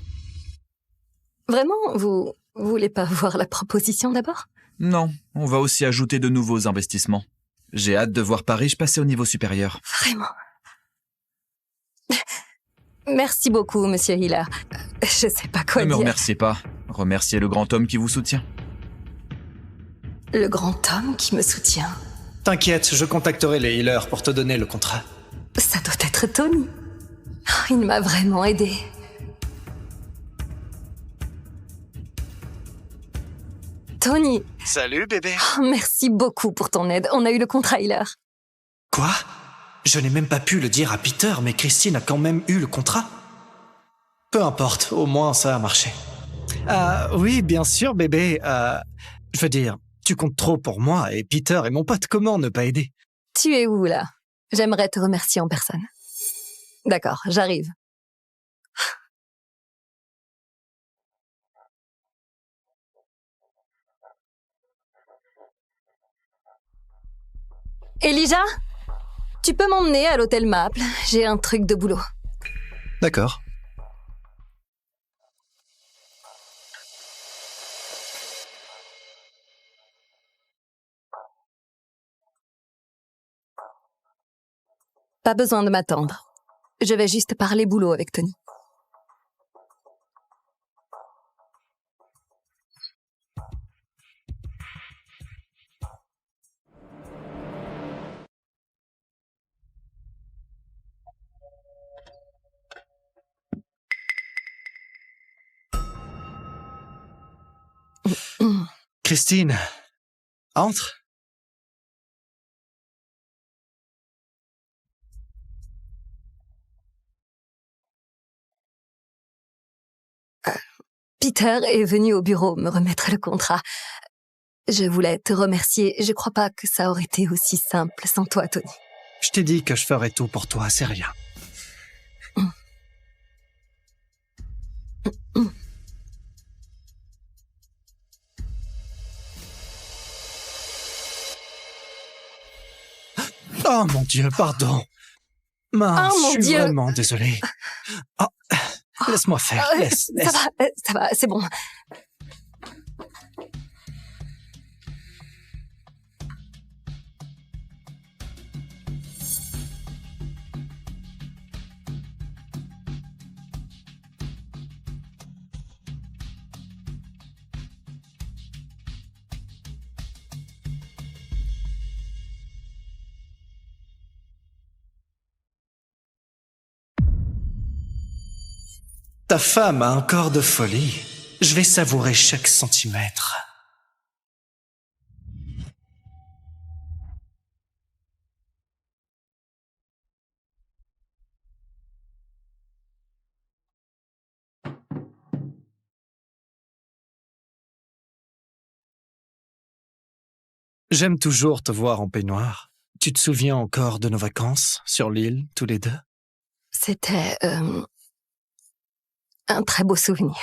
Vraiment, vous voulez pas voir la proposition d'abord? Non, on va aussi ajouter de nouveaux investissements. J'ai hâte de voir Parrish passer au niveau supérieur. Vraiment. Merci beaucoup, Monsieur Healer. Je sais pas quoi dire. Ne me dire. remerciez pas. Remerciez le grand homme qui vous soutient. Le grand homme qui me soutient. T'inquiète, je contacterai les Healers pour te donner le contrat. Ça doit être Tony. Oh, il m'a vraiment aidé. Tony. Salut bébé. Oh, merci beaucoup pour ton aide. On a eu le contrat Healer. Quoi? Je n'ai même pas pu le dire à Peter, mais Christine a quand même eu le contrat. Peu importe, au moins ça a marché. Oui, bien sûr bébé. Je veux dire, tu comptes trop pour moi et Peter est mon pote. Comment ne pas aider? Tu es où là? J'aimerais te remercier en personne. D'accord, j'arrive. Elijah, tu peux m'emmener à l'hôtel Maple? J'ai un truc de boulot. D'accord. Pas besoin de m'attendre. Je vais juste parler boulot avec Tony. Christine, entre. Peter est venu au bureau me remettre le contrat. Je voulais te remercier. Je crois pas que ça aurait été aussi simple sans toi, Tony. Je t'ai dit que je ferais tout pour toi, c'est rien. Oh mon Dieu, pardon. Mince, mon je suis Dieu. vraiment désolé. Oh, laisse-moi faire, laisse. Ça va, c'est bon. Ta femme a un corps de folie. Je vais savourer chaque centimètre. J'aime toujours te voir en peignoir. Tu te souviens encore de nos vacances sur l'île, tous les deux? C'était un très beau souvenir.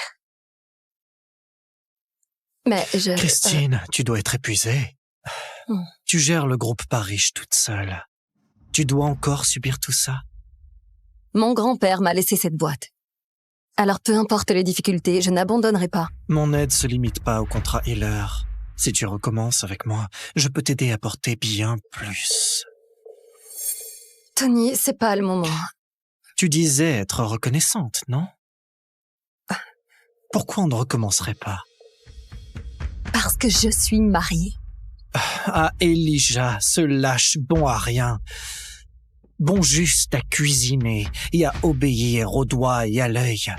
Mais je... Christine, tu dois être épuisée. Tu gères le groupe Parrish toute seule. Tu dois encore subir tout ça? Mon grand-père m'a laissé cette boîte. Alors peu importe les difficultés, je n'abandonnerai pas. Mon aide se limite pas au contrat Healer. Si tu recommences avec moi, je peux t'aider à porter bien plus. Tony, c'est pas le moment. Tu disais être reconnaissante, non? Pourquoi on ne recommencerait pas? Parce que je suis mariée. Ah, Elijah, ce lâche bon à rien. Bon juste à cuisiner et à obéir au doigt et à l'œil.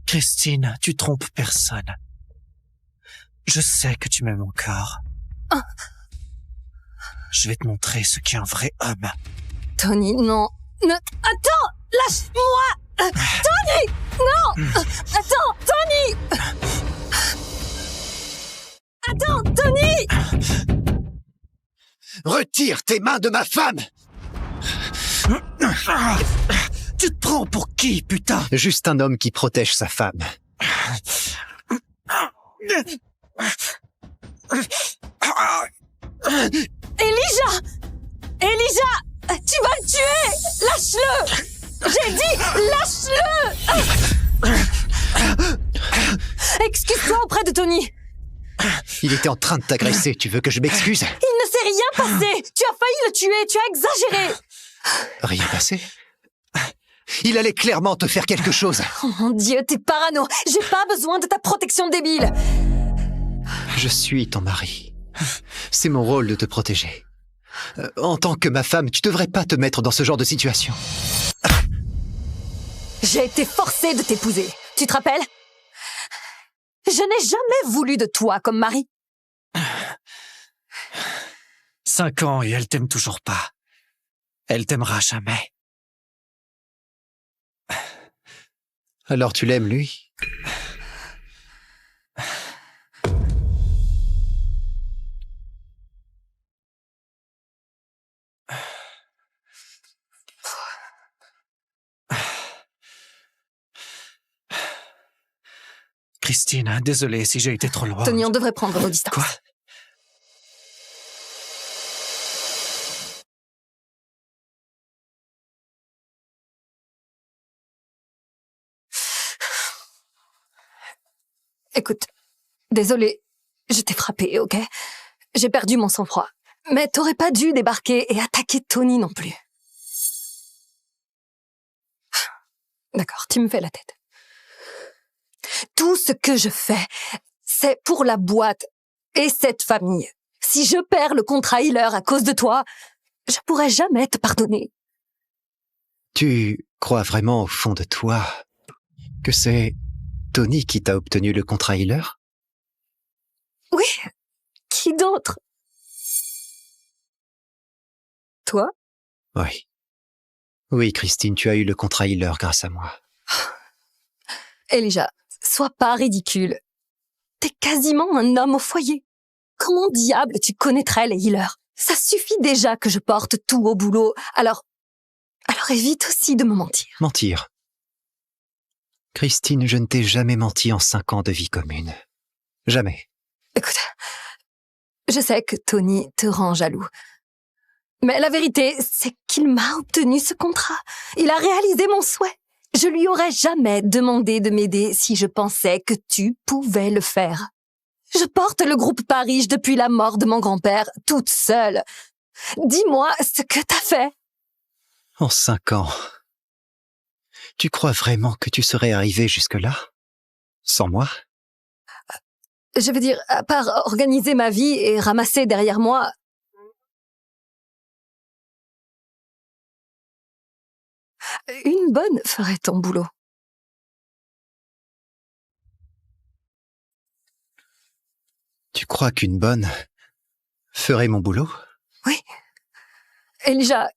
Christine, tu trompes personne. Je sais que tu m'aimes encore. Je vais te montrer ce qu'est un vrai homme. Tony, non. Attends, lâche-moi. Tony, non. Attends, Tony. Attends, Tony. Retire tes mains de ma femme! Tu te prends pour qui, putain? Juste un homme qui protège sa femme. Elijah! Elijah! Tu vas le tuer! Lâche-le! J'ai dit, lâche-le! Excuse-toi auprès de Tony. Il était en train de t'agresser, tu veux que je m'excuse? Il ne s'est rien passé! Tu as failli le tuer, tu as exagéré! Rien passé? Il allait clairement te faire quelque chose. Oh mon Dieu, t'es parano! J'ai pas besoin de ta protection débile! Je suis ton mari. C'est mon rôle de te protéger. En tant que ma femme, tu devrais pas te mettre dans ce genre de situation. J'ai été forcée de t'épouser. Tu te rappelles? Je n'ai jamais voulu de toi comme mari. 5 ans et elle t'aime toujours pas. Elle t'aimera jamais. Alors tu l'aimes, lui? Christine, désolé si j'ai été trop loin. Tony, on devrait prendre nos distances. Quoi? Écoute, désolé, je t'ai frappé, ok? J'ai perdu mon sang-froid. Mais t'aurais pas dû débarquer et attaquer Tony non plus. D'accord, tu me fais la tête. Tout ce que je fais, c'est pour la boîte et cette famille. Si je perds le contrat Healer à cause de toi, je pourrai jamais te pardonner. Tu crois vraiment au fond de toi que c'est Tony qui t'a obtenu le contrat Healer? Oui, qui d'autre? Toi? Oui. Oui, Christine, tu as eu le contrat Healer grâce à moi. Elijah, sois pas ridicule. T'es quasiment un homme au foyer. Comment diable tu connaîtrais les healers? Ça suffit déjà que je porte tout au boulot, alors évite aussi de me mentir. Mentir? Christine, je ne t'ai jamais menti en 5 ans de vie commune. Jamais. Écoute, je sais que Tony te rend jaloux. Mais la vérité, c'est qu'il m'a obtenu ce contrat. Il a réalisé mon souhait. Je lui aurais jamais demandé de m'aider si je pensais que tu pouvais le faire. Je porte le groupe Parrish depuis la mort de mon grand-père, toute seule. Dis-moi ce que t'as fait. En 5 ans. Tu crois vraiment que tu serais arrivé jusque-là? Sans moi? Je veux dire, à part organiser ma vie et ramasser derrière moi... Une bonne ferait ton boulot. Tu crois qu'une bonne ferait mon boulot? Oui. Elijah,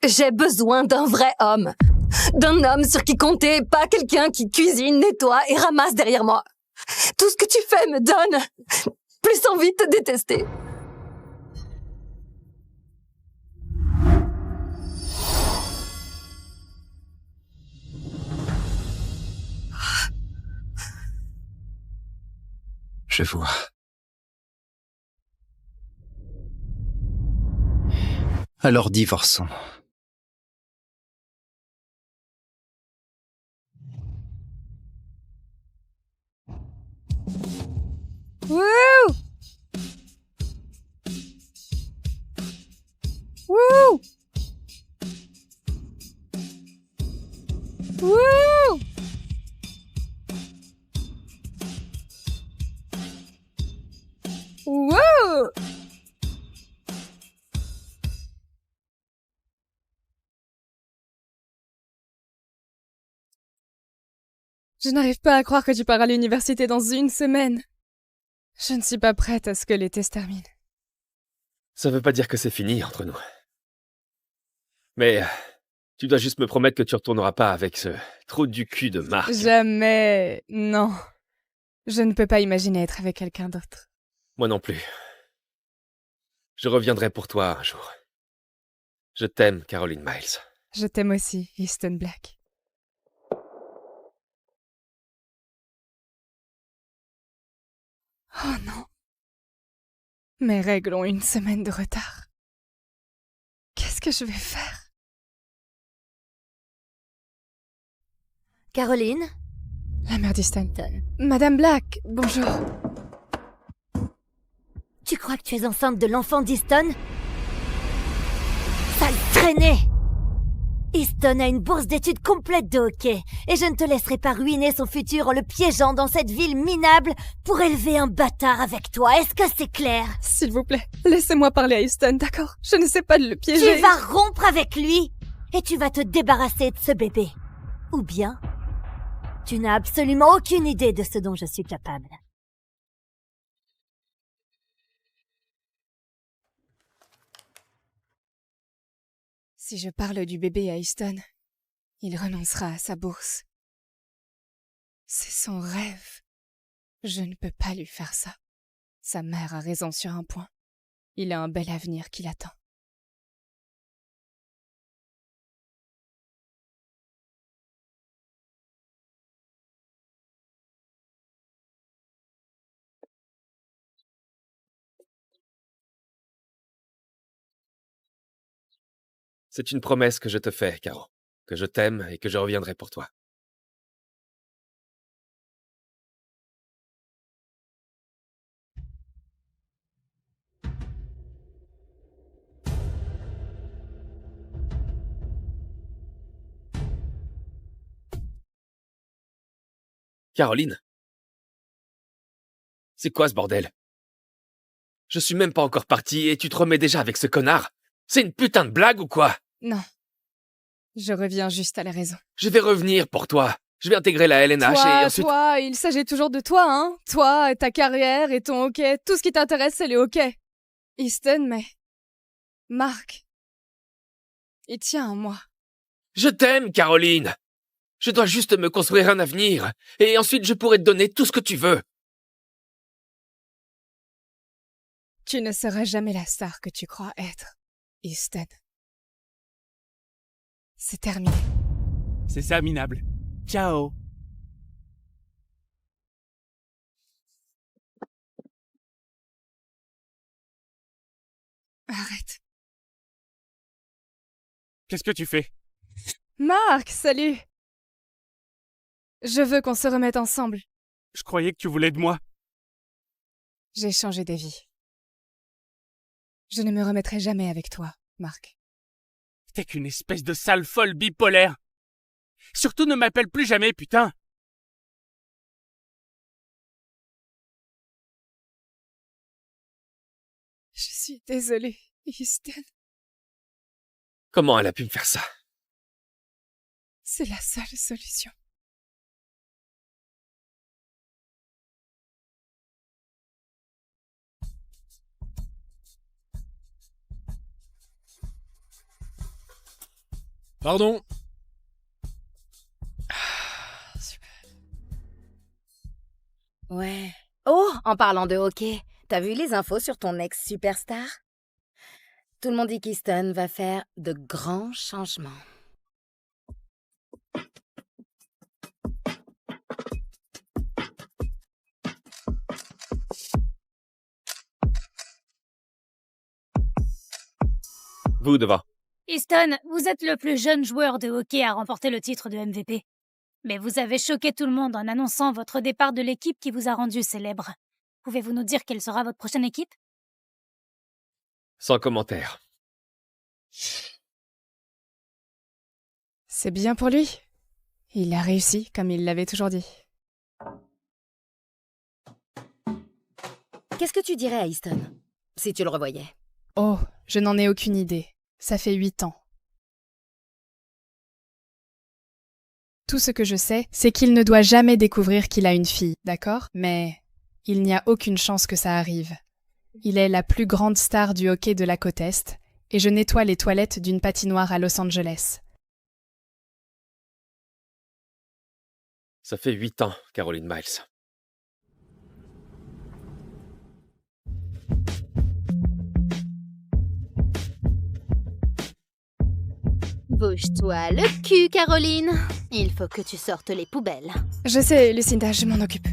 j'ai besoin d'un vrai homme. D'un homme sur qui compter, pas quelqu'un qui cuisine, nettoie et ramasse derrière moi. Tout ce que tu fais me donne plus envie de te détester. Je vois. Alors divorçons. Wouh! Wouh! Wouh! Wouh! Je n'arrive pas à croire que tu pars à l'université dans 1 semaine. Je ne suis pas prête à ce que l'été se termine. Ça veut pas dire que c'est fini entre nous. Mais tu dois juste me promettre que tu retourneras pas avec ce trou du cul de Marc. Jamais. Non. Je ne peux pas imaginer être avec quelqu'un d'autre. Moi non plus. Je reviendrai pour toi un jour. Je t'aime, Caroline Miles. Je t'aime aussi, Easton Black. Oh non. Mes règles ont 1 semaine de retard. Qu'est-ce que je vais faire? Caroline? La mère d'Easton. Madame Black, bonjour. Tu crois que tu es enceinte de l'enfant d'Easton? Sale traînée! Easton a une bourse d'études complète de hockey, et je ne te laisserai pas ruiner son futur en le piégeant dans cette ville minable pour élever un bâtard avec toi. Est-ce que c'est clair? S'il vous plaît, laissez-moi parler à Easton, d'accord? Je n'essaie pas de le piéger. Tu vas rompre avec lui, et tu vas te débarrasser de ce bébé. Ou bien, tu n'as absolument aucune idée de ce dont je suis capable. Si je parle du bébé à Easton, il renoncera à sa bourse. C'est son rêve. Je ne peux pas lui faire ça. Sa mère a raison sur un point. Il a un bel avenir qui l'attend. C'est une promesse que je te fais, Caro. Que je t'aime et que je reviendrai pour toi. Caroline? C'est quoi ce bordel? Je suis même pas encore parti et tu te remets déjà avec ce connard? C'est une putain de blague ou quoi? Non. Je reviens juste à la raison. Je vais revenir pour toi. Je vais intégrer la LNH et ensuite... Toi, il s'agit toujours de toi, hein? Toi, et ta carrière et ton hockey. Tout ce qui t'intéresse, c'est le hockey. Easton, mais... Marc... il tient à moi. Je t'aime, Caroline! Je dois juste me construire un avenir, et ensuite je pourrai te donner tout ce que tu veux. Tu ne seras jamais la star que tu crois être, Easton. C'est terminé. C'est ça, minable. Ciao. Arrête. Qu'est-ce que tu fais? Marc, salut! Je veux qu'on se remette ensemble. Je croyais que tu voulais de moi. J'ai changé d'avis. Je ne me remettrai jamais avec toi, Marc. T'es qu'une espèce de sale folle bipolaire. Surtout ne m'appelle plus jamais, putain. Je suis désolée, Easton. Comment elle a pu me faire ça? C'est la seule solution. Pardon. Ouais. Oh, en parlant de hockey, t'as vu les infos sur ton ex-superstar? Tout le monde dit qu'Easton va faire de grands changements. Vous, devant. Easton, vous êtes le plus jeune joueur de hockey à remporter le titre de MVP. Mais vous avez choqué tout le monde en annonçant votre départ de l'équipe qui vous a rendu célèbre. Pouvez-vous nous dire quelle sera votre prochaine équipe? Sans commentaire. C'est bien pour lui. Il a réussi, comme il l'avait toujours dit. Qu'est-ce que tu dirais à Easton, si tu le revoyais? Oh, je n'en ai aucune idée. Ça fait 8 ans. Tout ce que je sais, c'est qu'il ne doit jamais découvrir qu'il a une fille, d'accord? Mais il n'y a aucune chance que ça arrive. Il est la plus grande star du hockey de la côte Est, et je nettoie les toilettes d'une patinoire à Los Angeles. Ça fait 8 ans, Caroline Miles. Bouge-toi le cul, Caroline. Il faut que tu sortes les poubelles. Je sais, Lucinda, je m'en occupe.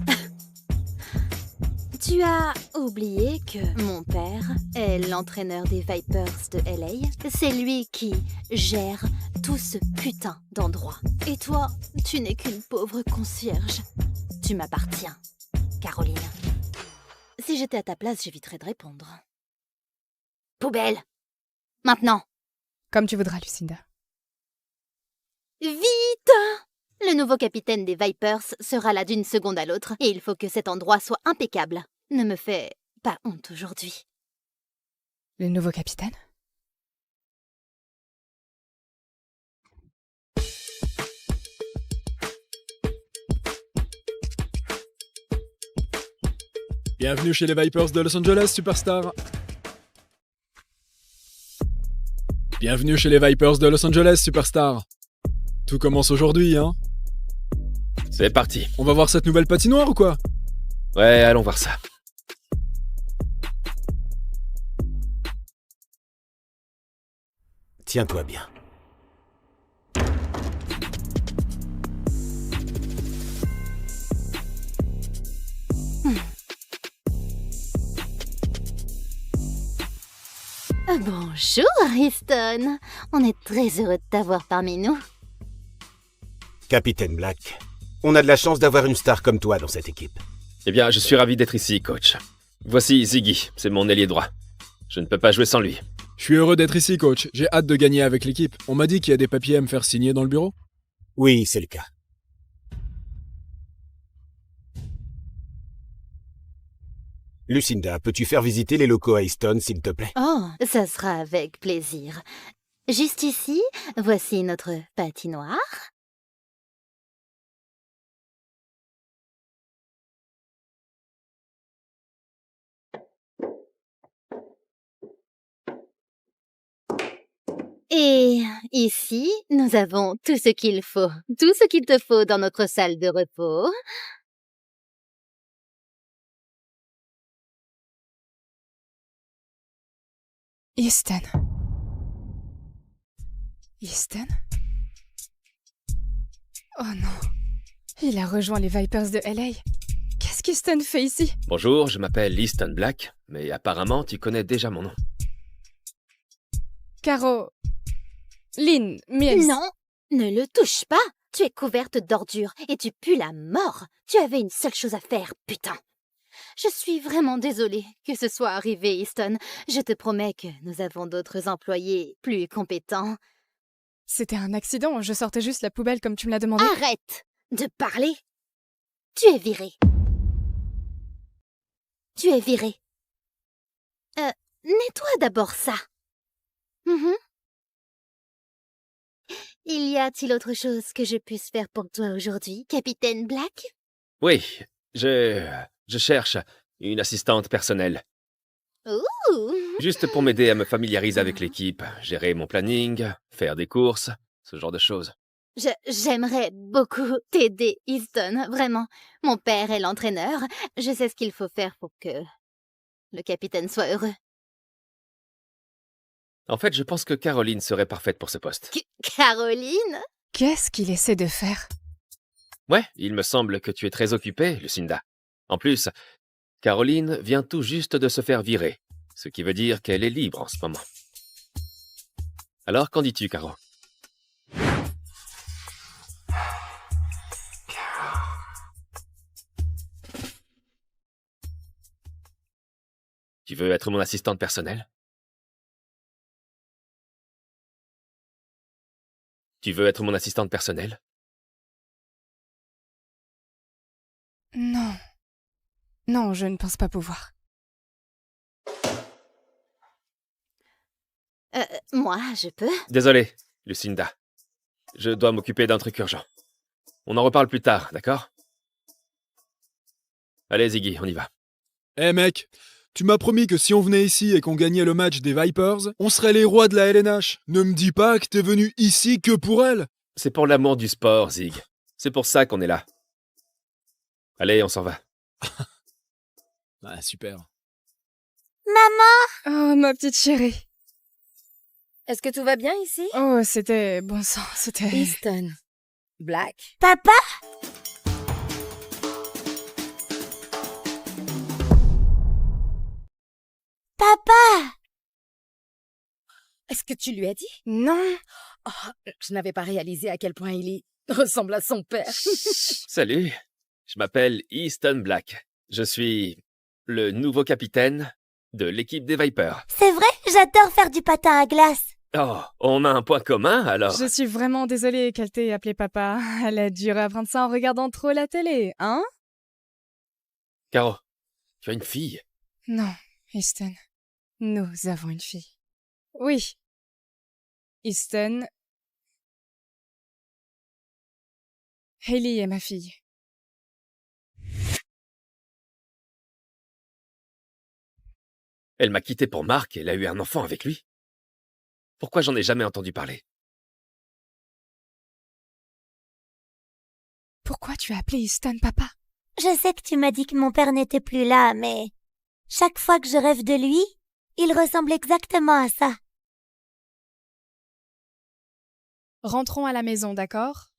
Tu as oublié que mon père est l'entraîneur des Vipers de LA. C'est lui qui gère tout ce putain d'endroit. Et toi, tu n'es qu'une pauvre concierge. Tu m'appartiens, Caroline. Si j'étais à ta place, j'éviterais de répondre. Poubelle! Maintenant! Comme tu voudras, Lucinda. Vite! Le nouveau capitaine des Vipers sera là d'une seconde à l'autre et il faut que cet endroit soit impeccable. Ne me fais pas honte aujourd'hui. Le nouveau capitaine? Bienvenue chez les Vipers de Los Angeles, Superstar. Bienvenue chez les Vipers de Los Angeles, Superstar. Tout commence aujourd'hui, hein? C'est parti. On va voir cette nouvelle patinoire ou quoi? Ouais, allons voir ça. Tiens-toi bien. Bonjour, Easton. On est très heureux de t'avoir parmi nous. Capitaine Black, on a de la chance d'avoir une star comme toi dans cette équipe. Eh bien, je suis ravi d'être ici, coach. Voici Ziggy, c'est mon ailier droit. Je ne peux pas jouer sans lui. Je suis heureux d'être ici, coach. J'ai hâte de gagner avec l'équipe. On m'a dit qu'il y a des papiers à me faire signer dans le bureau. Oui, c'est le cas. Lucinda, peux-tu faire visiter les locaux à Easton, s'il te plaît? Oh, ça sera avec plaisir. Juste ici, voici notre patinoire. Et ici, nous avons tout ce qu'il faut. Tout ce qu'il te faut dans notre salle de repos. Easton. Easton? Oh non. Il a rejoint les Vipers de LA. Qu'est-ce qu'Easton fait ici? Bonjour, je m'appelle Easton Black, mais apparemment tu connais déjà mon nom. Caro... Lynn, Mills. Non, ne le touche pas. Tu es couverte d'ordures et tu pues la mort. Tu avais une seule chose à faire, putain. Je suis vraiment désolée que ce soit arrivé, Easton. Je te promets que nous avons d'autres employés plus compétents. C'était un accident, je sortais juste la poubelle comme tu me l'as demandé. Arrête de parler. Tu es viré. Tu es viré. Nettoie d'abord ça. Il y a-t-il autre chose que je puisse faire pour toi aujourd'hui, Capitaine Black? Oui, je cherche une assistante personnelle. Ouh! Juste pour m'aider à me familiariser avec l'équipe, gérer mon planning, faire des courses, ce genre de choses. J'aimerais beaucoup t'aider, Easton, vraiment. Mon père est l'entraîneur. Je sais ce qu'il faut faire pour que le capitaine soit heureux. En fait, je pense que Caroline serait parfaite pour ce poste. Caroline? Qu'est-ce qu'il essaie de faire? Ouais, il me semble que tu es très occupée, Lucinda. En plus, Caroline vient tout juste de se faire virer, ce qui veut dire qu'elle est libre en ce moment. Alors, qu'en dis-tu, Caro? Tu veux être mon assistante personnelle? Tu veux être mon assistante personnelle? Non. Non, je ne pense pas pouvoir. Moi, je peux. Désolé, Lucinda. Je dois m'occuper d'un truc urgent. On en reparle plus tard, d'accord? Allez, Ziggy, on y va. Eh mec, tu m'as promis que si on venait ici et qu'on gagnait le match des Vipers, on serait les rois de la LNH. Ne me dis pas que t'es venu ici que pour elle. C'est pour l'amour du sport, Zig. C'est pour ça qu'on est là. Allez, on s'en va. Ah, super. Maman! Oh, ma petite chérie. Est-ce que tout va bien ici? Oh, c'était... bon sang, c'était... Easton. Black. Papa? Papa! Est-ce que tu lui as dit? Non. Oh, je n'avais pas réalisé à quel point il ressemble à son père. Salut, je m'appelle Easton Black. Je suis le nouveau capitaine de l'équipe des Vipers. C'est vrai, j'adore faire du patin à glace. Oh, on a un point commun, alors? Je suis vraiment désolée qu'elle t'ait appelé papa. Elle a dû apprendre ça en regardant trop la télé, hein? Caro, tu as une fille? Non, Easton. Nous avons une fille. Oui. Easton. Hailey est ma fille. Elle m'a quitté pour Mark et elle a eu un enfant avec lui. Pourquoi j'en ai jamais entendu parler? Pourquoi tu as appelé Easton papa? Je sais que tu m'as dit que mon père n'était plus là, mais chaque fois que je rêve de lui, il ressemble exactement à ça. Rentrons à la maison, d'accord?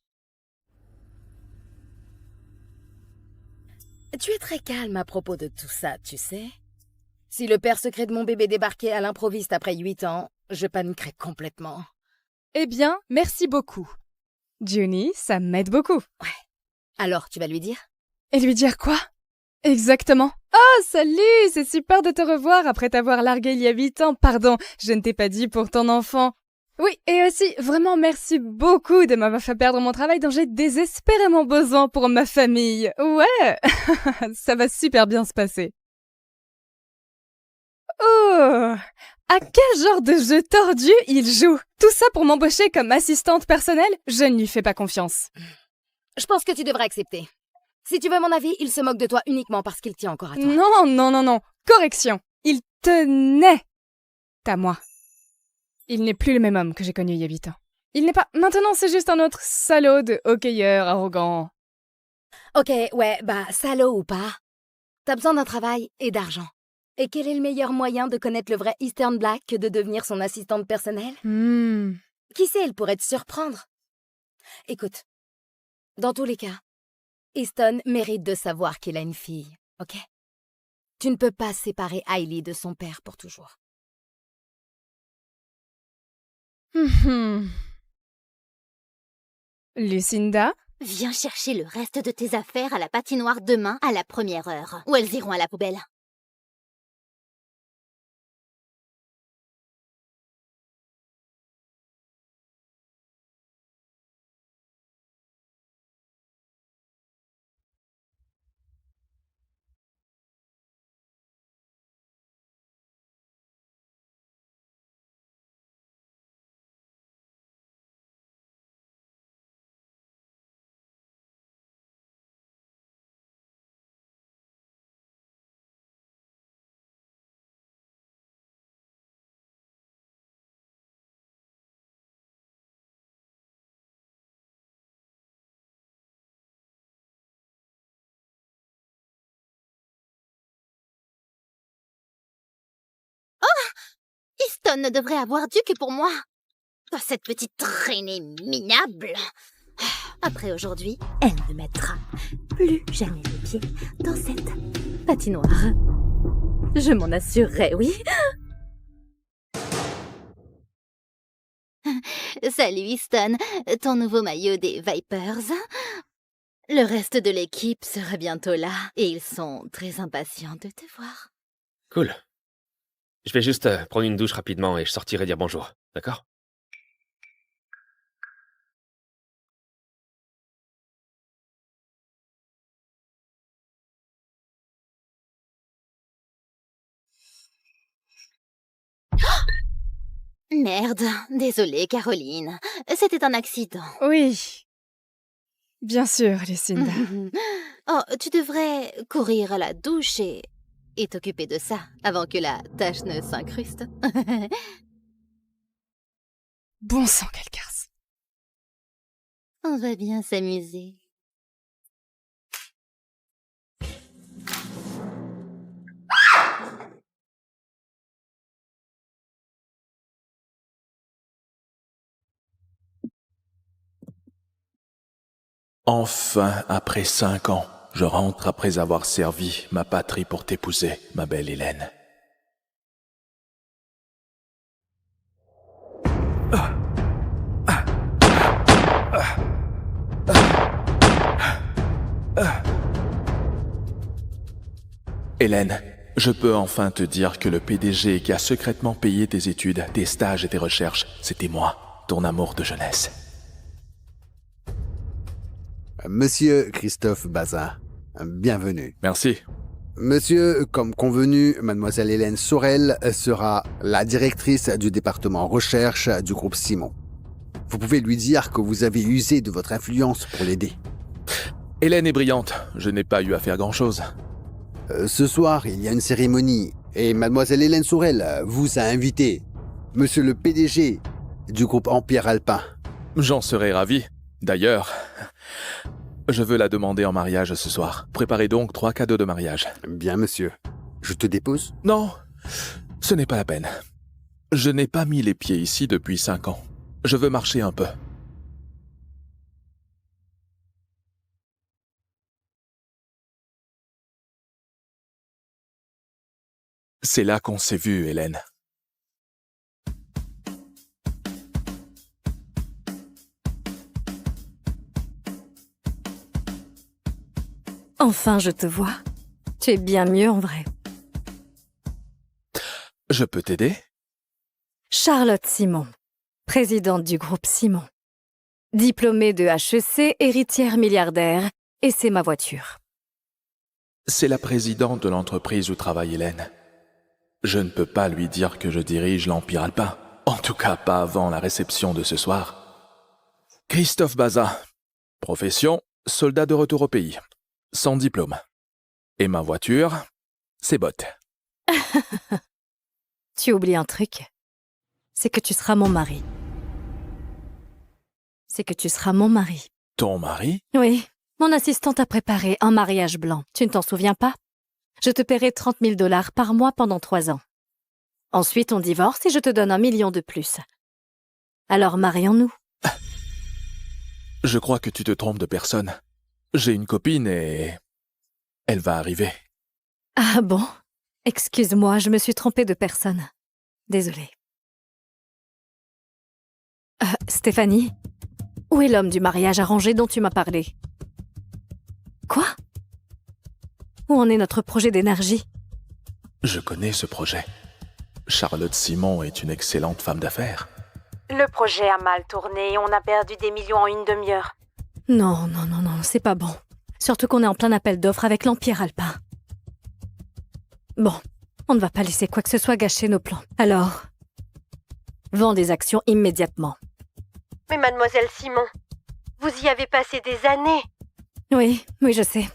Tu es très calme à propos de tout ça, tu sais. Si le père secret de mon bébé débarquait à l'improviste après 8 ans, je paniquerais complètement. Eh bien, merci beaucoup. Johnny, ça m'aide beaucoup. Ouais. Alors, tu vas lui dire? Et lui dire quoi? Exactement. Oh, salut! C'est super de te revoir après t'avoir largué il y a 8 ans. Pardon, je ne t'ai pas dit pour ton enfant. Oui, et aussi, vraiment merci beaucoup de m'avoir fait perdre mon travail dont j'ai désespérément besoin pour ma famille. Ouais, ça va super bien se passer. Oh, à quel genre de jeu tordu il joue? Tout ça pour m'embaucher comme assistante personnelle? Je ne lui fais pas confiance. Je pense que tu devrais accepter. Si tu veux mon avis, il se moque de toi uniquement parce qu'il tient encore à toi. Non, non, non, non. Correction. Il tenait à moi. Il n'est plus le même homme que j'ai connu il y a 8 ans. Il n'est pas... Maintenant, c'est juste un autre salaud de hockeyeur arrogant. Ok, ouais, bah, salaud ou pas, t'as besoin d'un travail et d'argent. Et quel est le meilleur moyen de connaître le vrai Easton Black que de devenir son assistante personnelle? Qui sait, elle pourrait te surprendre. Écoute, dans tous les cas, Easton mérite de savoir qu'il a une fille, ok? Tu ne peux pas séparer Hailey de son père pour toujours. Lucinda? Viens chercher le reste de tes affaires à la patinoire demain à la première heure, ou elles iront à la poubelle. Easton ne devrait avoir dû que pour moi. Oh, cette petite traînée minable. Après aujourd'hui, elle ne mettra plus jamais les pieds dans cette patinoire. Je m'en assurerai, oui. Salut Easton, ton nouveau maillot des Vipers. Le reste de l'équipe sera bientôt là et ils sont très impatients de te voir. Cool. Je vais juste prendre une douche rapidement et je sortirai dire bonjour, d'accord? Merde, désolée Caroline, c'était un accident. Oui. Bien sûr, Lucinda. Oh, tu devrais courir à la douche et t'occuper de ça avant que la tache ne s'incruste. Bon sang, quelle garce. On va bien s'amuser. Enfin, après 5 ans, je rentre après avoir servi ma patrie pour t'épouser, ma belle Hélène. Hélène, je peux enfin te dire que le PDG qui a secrètement payé tes études, tes stages et tes recherches, c'était moi, ton amour de jeunesse. Monsieur Christophe Bazin, bienvenue. Merci. Monsieur, comme convenu, mademoiselle Hélène Sorel sera la directrice du département recherche du groupe Simon. Vous pouvez lui dire que vous avez usé de votre influence pour l'aider. Hélène est brillante, je n'ai pas eu à faire grand-chose. Ce soir, il y a une cérémonie et mademoiselle Hélène Sorel vous a invité. Monsieur le PDG du groupe Empire Alpin. J'en serais ravi. D'ailleurs, je veux la demander en mariage ce soir. Préparez donc 3 cadeaux de mariage. Bien, monsieur. Je te dépose? Non, ce n'est pas la peine. Je n'ai pas mis les pieds ici depuis 5 ans. Je veux marcher un peu. C'est là qu'on s'est vu, Hélène. Enfin, je te vois. Tu es bien mieux en vrai. Je peux t'aider? Charlotte Simon, présidente du groupe Simon. Diplômée de HEC, héritière milliardaire, et c'est ma voiture. C'est la présidente de l'entreprise où travaille Hélène. Je ne peux pas lui dire que je dirige l'Empire Alpin. En tout cas, pas avant la réception de ce soir. Christophe Bazin. Profession, soldat de retour au pays. Sans diplôme. Et ma voiture, ses bottes. Tu oublies un truc. C'est que tu seras mon mari. C'est que tu seras mon mari. Ton mari? Oui, mon assistante a préparé un mariage blanc. Tu ne t'en souviens pas? Je te paierai 30 000 $ par mois pendant 3 ans. Ensuite, on divorce et je te donne 1 million de plus. Alors marions-nous. Je crois que tu te trompes de personne. J'ai une copine et... elle va arriver. Ah bon? Excuse-moi, je me suis trompée de personne. Désolée. Stéphanie, où est l'homme du mariage arrangé dont tu m'as parlé? Quoi? Où en est notre projet d'énergie? Je connais ce projet. Charlotte Simon est une excellente femme d'affaires. Le projet a mal tourné et on a perdu des millions en une demi-heure. Non, c'est pas bon. Surtout qu'on est en plein appel d'offres avec l'Empire Alpin. Bon, on ne va pas laisser quoi que ce soit gâcher nos plans. Alors, vends des actions immédiatement. Mais mademoiselle Simon, vous y avez passé des années. Oui, je sais.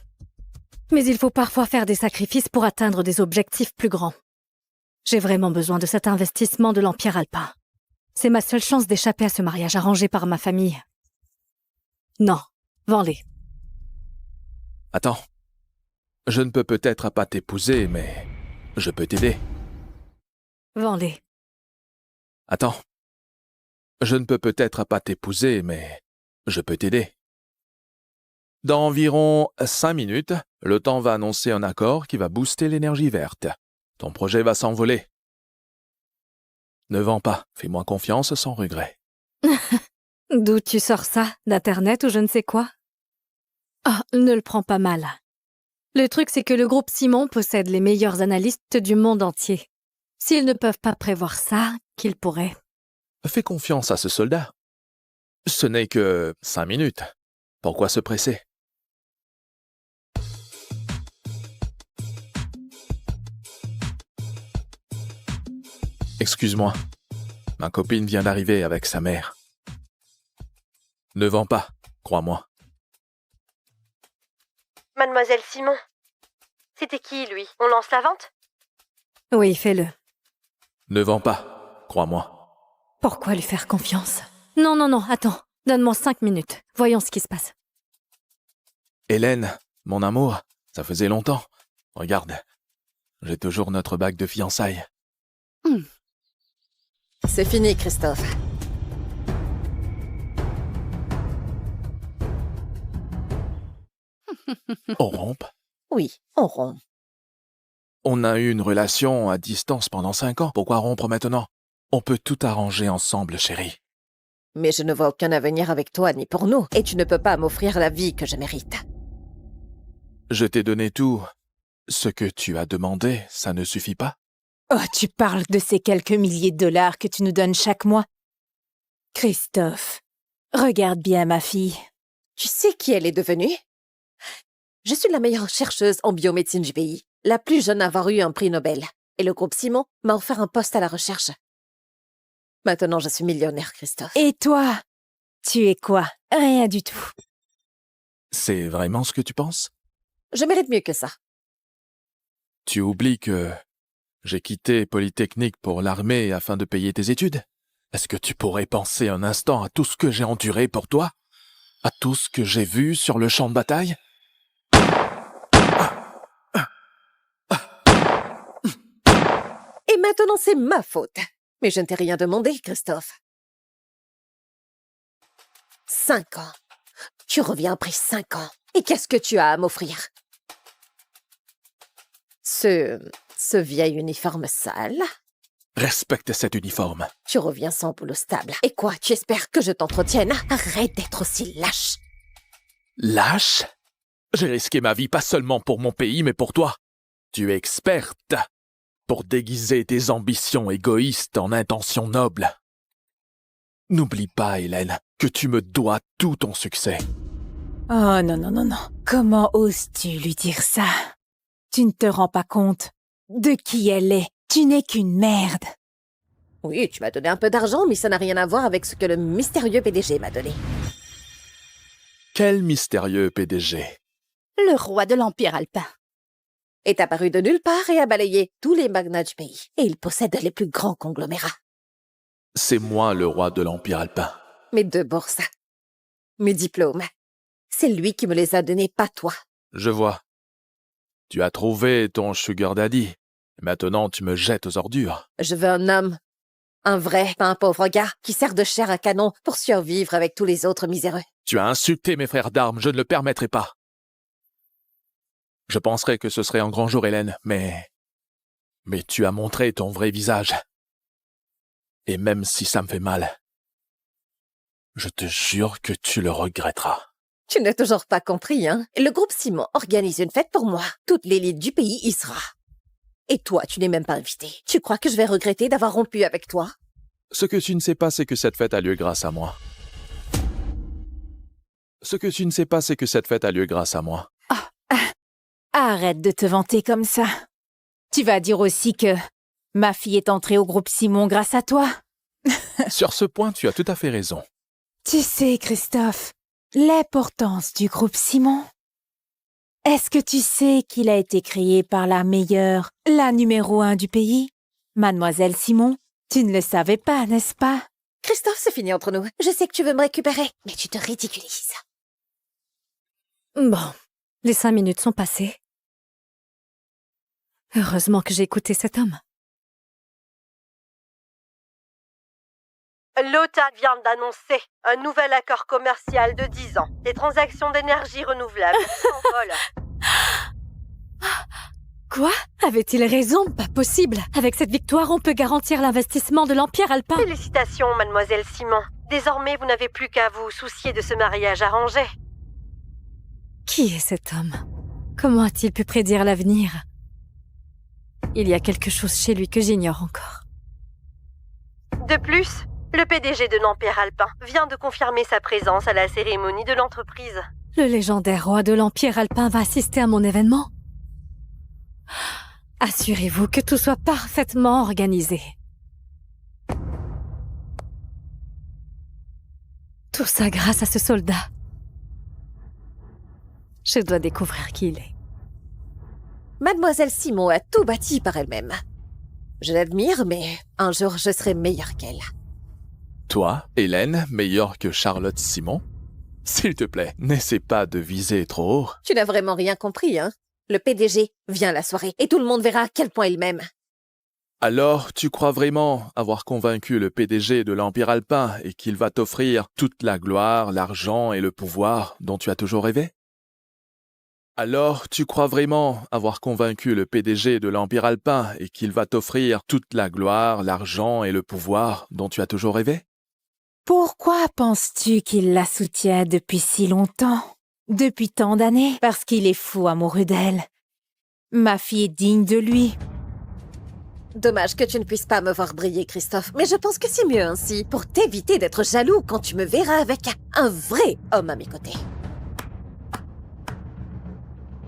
Mais il faut parfois faire des sacrifices pour atteindre des objectifs plus grands. J'ai vraiment besoin de cet investissement de l'Empire Alpin. C'est ma seule chance d'échapper à ce mariage arrangé par ma famille. Non, vends-les. Attends. Je ne peux peut-être pas t'épouser, mais je peux t'aider. Vends-les. Attends. Je ne peux peut-être pas t'épouser, mais je peux t'aider. Dans environ 5 minutes, le temps va annoncer un accord qui va booster l'énergie verte. Ton projet va s'envoler. Ne vends pas, fais-moi confiance sans regret. D'où tu sors ça? D'Internet ou je ne sais quoi? Ah, ne le prends pas mal. Le truc, c'est que le groupe Simon possède les meilleurs analystes du monde entier. S'ils ne peuvent pas prévoir ça, qu'ils pourraient. Fais confiance à ce soldat. Ce n'est que 5 minutes. Pourquoi se presser? Excuse-moi. Ma copine vient d'arriver avec sa mère. Ne vends pas, crois-moi. Mademoiselle Simon. C'était qui, lui? On lance la vente? Oui, fais-le. Ne vends pas, crois-moi. Pourquoi lui faire confiance? Non, attends. Donne-moi 5 minutes. Voyons ce qui se passe. Hélène, mon amour, ça faisait longtemps. Regarde, j'ai toujours notre bague de fiançailles. C'est fini, Christophe. On rompt? Oui, on rompt. On a eu une relation à distance pendant 5 ans. Pourquoi rompre maintenant? On peut tout arranger ensemble, chérie. Mais je ne vois aucun avenir avec toi ni pour nous, et tu ne peux pas m'offrir la vie que je mérite. Je t'ai donné tout. Ce que tu as demandé, ça ne suffit pas? Oh, tu parles de ces quelques milliers de dollars que tu nous donnes chaque mois? Christophe, regarde bien ma fille. Tu sais qui elle est devenue? Je suis la meilleure chercheuse en biomédecine du pays, la plus jeune à avoir eu un prix Nobel. Et le groupe Simon m'a offert un poste à la recherche. Maintenant, je suis millionnaire, Christophe. Et toi? Tu es quoi? Rien du tout. C'est vraiment ce que tu penses? Je mérite mieux que ça. Tu oublies que j'ai quitté Polytechnique pour l'armée afin de payer tes études? Est-ce que tu pourrais penser un instant à tout ce que j'ai enduré pour toi? À tout ce que j'ai vu sur le champ de bataille? Et maintenant, c'est ma faute. Mais je ne t'ai rien demandé, Christophe. 5 ans. Tu reviens après 5 ans. Et qu'est-ce que tu as à m'offrir? Ce vieil uniforme sale. Respecte cet uniforme. Tu reviens sans boulot stable. Et quoi, tu espères que je t'entretienne? Arrête d'être aussi lâche. Lâche? J'ai risqué ma vie pas seulement pour mon pays, mais pour toi. Tu es experte pour déguiser tes ambitions égoïstes en intentions nobles. N'oublie pas, Hélène, que tu me dois tout ton succès. Oh non. Comment oses-tu lui dire ça? Tu ne te rends pas compte de qui elle est. Tu n'es qu'une merde. Oui, tu m'as donné un peu d'argent, mais ça n'a rien à voir avec ce que le mystérieux PDG m'a donné. Quel mystérieux PDG? Le roi de l'Empire alpin. Est apparu de nulle part et a balayé tous les magnats du pays. Et il possède les plus grands conglomérats. C'est moi le roi de l'Empire alpin. Mes 2 bourses. Mes diplômes. C'est lui qui me les a donnés, pas toi. Je vois. Tu as trouvé ton sugar daddy. Maintenant, tu me jettes aux ordures. Je veux un homme. Un vrai, pas un pauvre gars, qui sert de chair à canon pour survivre avec tous les autres miséreux. Tu as insulté mes frères d'armes, je ne le permettrai pas. Je penserais que ce serait un grand jour, Hélène, mais tu as montré ton vrai visage. Et même si ça me fait mal, je te jure que tu le regretteras. Tu n'as toujours pas compris, hein? Le groupe Simon organise une fête pour moi. Toute l'élite du pays y sera. Et toi, tu n'es même pas invité. Tu crois que je vais regretter d'avoir rompu avec toi? Ce que tu ne sais pas, c'est que cette fête a lieu grâce à moi. Arrête de te vanter comme ça. Tu vas dire aussi que ma fille est entrée au groupe Simon grâce à toi. Sur ce point, tu as tout à fait raison. Tu sais, Christophe, l'importance du groupe Simon. Est-ce que tu sais qu'il a été créé par la meilleure, la numéro 1 du pays, Mademoiselle Simon? Tu ne le savais pas, n'est-ce pas? Christophe, c'est fini entre nous. Je sais que tu veux me récupérer, mais tu te ridiculises. Bon, les 5 minutes sont passées. Heureusement que j'ai écouté cet homme. L'OTAN vient d'annoncer un nouvel accord commercial de 10 ans. Les transactions d'énergie renouvelable s'envolent. Quoi? Avait-il raison? Pas possible. Avec cette victoire, on peut garantir l'investissement de l'Empire alpin. Félicitations, mademoiselle Simon. Désormais, vous n'avez plus qu'à vous soucier de ce mariage arrangé. Qui est cet homme? Comment a-t-il pu prédire l'avenir? Il y a quelque chose chez lui que j'ignore encore. De plus, le PDG de l'Empire Alpin vient de confirmer sa présence à la cérémonie de l'entreprise. Le légendaire roi de l'Empire Alpin va assister à mon événement? Assurez-vous que tout soit parfaitement organisé. Tout ça grâce à ce soldat. Je dois découvrir qui il est. Mademoiselle Simon a tout bâti par elle-même. Je l'admire, mais un jour je serai meilleure qu'elle. Toi, Hélène, meilleure que Charlotte Simon? S'il te plaît, n'essaie pas de viser trop haut. Tu n'as vraiment rien compris, hein? Le PDG vient à la soirée et tout le monde verra à quel point il m'aime. Alors, tu crois vraiment avoir convaincu le PDG de l'Empire Alpin et qu'il va t'offrir toute la gloire, l'argent et le pouvoir dont tu as toujours rêvé? Alors, tu crois vraiment avoir convaincu le PDG de l'Empire Alpin et qu'il va t'offrir toute la gloire, l'argent et le pouvoir dont tu as toujours rêvé? Pourquoi penses-tu qu'il la soutient depuis si longtemps? Depuis tant d'années? Parce qu'il est fou amoureux d'elle. Ma fille est digne de lui. Dommage que tu ne puisses pas me voir briller, Christophe, mais je pense que c'est mieux ainsi, pour t'éviter d'être jaloux quand tu me verras avec un vrai homme à mes côtés.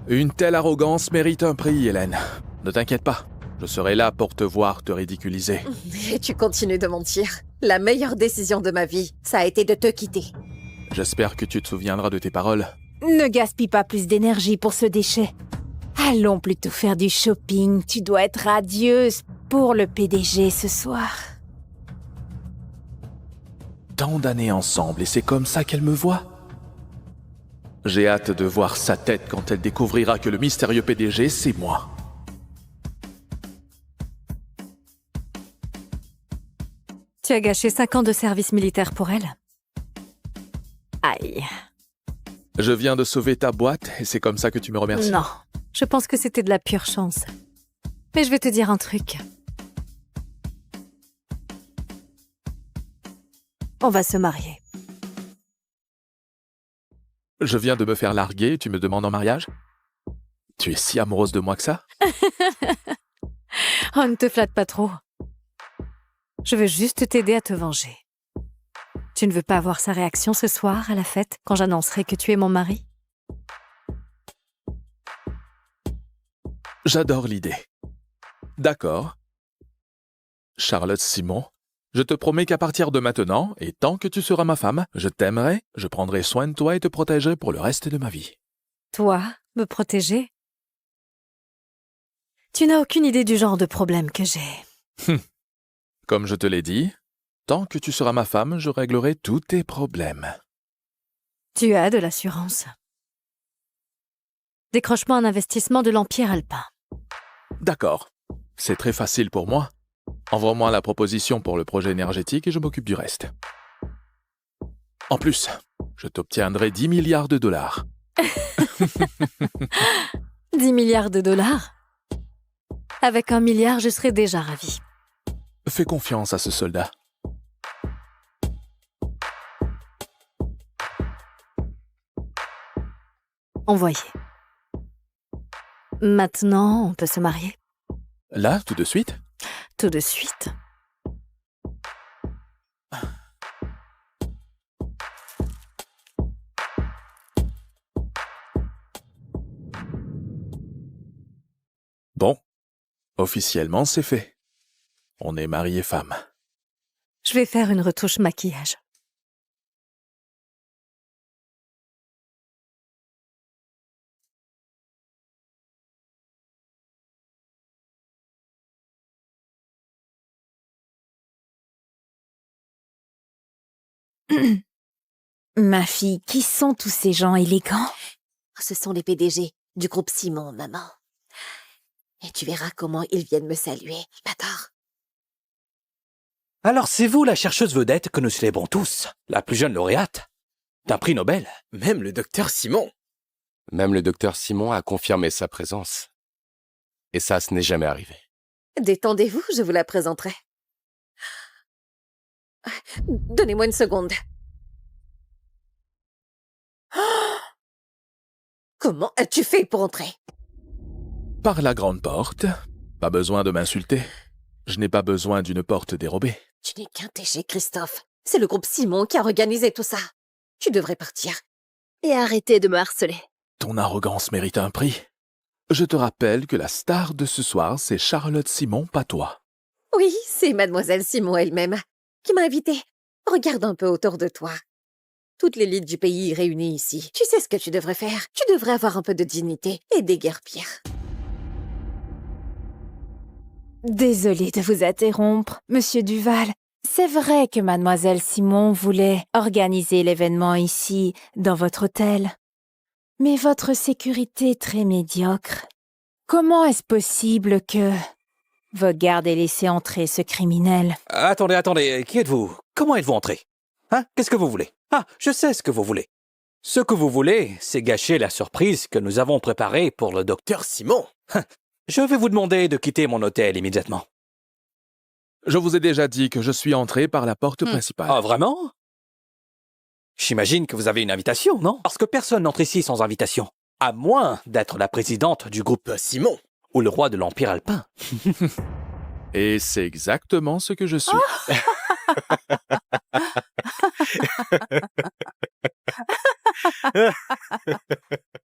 Une telle arrogance mérite un prix, Hélène. Ne t'inquiète pas, je serai là pour te voir te ridiculiser. Et tu continues de mentir. La meilleure décision de ma vie, ça a été de te quitter. J'espère que tu te souviendras de tes paroles. Ne gaspille pas plus d'énergie pour ce déchet. Allons plutôt faire du shopping. Tu dois être radieuse pour le PDG ce soir. Tant d'années ensemble et c'est comme ça qu'elle me voit. J'ai hâte de voir sa tête quand elle découvrira que le mystérieux PDG, c'est moi. Tu as gâché 5 ans de service militaire pour elle? Aïe. Je viens de sauver ta boîte et c'est comme ça que tu me remercies. Non, je pense que c'était de la pure chance. Mais je vais te dire un truc. On va se marier. Je viens de me faire larguer et tu me demandes en mariage? Tu es si amoureuse de moi que ça? Oh, ne te flatte pas trop. Je veux juste t'aider à te venger. Tu ne veux pas avoir sa réaction ce soir à la fête quand j'annoncerai que tu es mon mari? J'adore l'idée. D'accord. Charlotte Simon, je te promets qu'à partir de maintenant, et tant que tu seras ma femme, je t'aimerai, je prendrai soin de toi et te protégerai pour le reste de ma vie. Toi, me protéger? Tu n'as aucune idée du genre de problème que j'ai. Comme je te l'ai dit, tant que tu seras ma femme, je réglerai tous tes problèmes. Tu as de l'assurance. Décroche-moi un investissement de l'Empire Alpin. D'accord. C'est très facile pour moi. Envoie-moi la proposition pour le projet énergétique et je m'occupe du reste. En plus, je t'obtiendrai 10 milliards de dollars. 10 milliards de dollars? Avec 1 milliard, je serais déjà ravie. Fais confiance à ce soldat. Envoyé. Maintenant, on peut se marier? Là, tout de suite? Tout de suite. Bon, officiellement, c'est fait. On est mariés femmes. Je vais faire une retouche maquillage. Ma fille, qui sont tous ces gens élégants? Ce sont les PDG du groupe Simon, maman. Et tu verras comment ils viennent me saluer. J'adore. Alors c'est vous la chercheuse vedette que nous célébrons tous, la plus jeune lauréate d'un prix Nobel. Même le docteur Simon. Même le docteur Simon a confirmé sa présence. Et ça, ce n'est jamais arrivé. Détendez-vous, je vous la présenterai. Donnez-moi une seconde. Comment as-tu fait pour entrer? Par la grande porte. Pas besoin de m'insulter. Je n'ai pas besoin d'une porte dérobée. Tu n'es qu'un TG, Christophe. C'est le groupe Simon qui a organisé tout ça. Tu devrais partir. Et arrêtez de me harceler. Ton arrogance mérite un prix. Je te rappelle que la star de ce soir, c'est Charlotte Simon, pas toi. Oui, c'est Mademoiselle Simon elle-même qui m'a invitée. Regarde un peu autour de toi. Toute l'élite du pays réunie ici. Tu sais ce que tu devrais faire. Tu devrais avoir un peu de dignité et déguerpir. Désolée de vous interrompre, Monsieur Duval. C'est vrai que Mademoiselle Simon voulait organiser l'événement ici, dans votre hôtel. Mais votre sécurité est très médiocre. Comment est-ce possible que vos gardes aient laissé entrer ce criminel? Attendez, qui êtes-vous? Comment êtes-vous entré? Hein? Qu'est-ce que vous voulez? Ah, je sais ce que vous voulez. Ce que vous voulez, c'est gâcher la surprise que nous avons préparée pour le docteur Simon. Je vais vous demander de quitter mon hôtel immédiatement. Je vous ai déjà dit que je suis entré par la porte principale. Ah, vraiment? J'imagine que vous avez une invitation, non? Parce que personne n'entre ici sans invitation. À moins d'être la présidente du groupe Simon, ou le roi de l'Empire alpin. Et c'est exactement ce que je suis.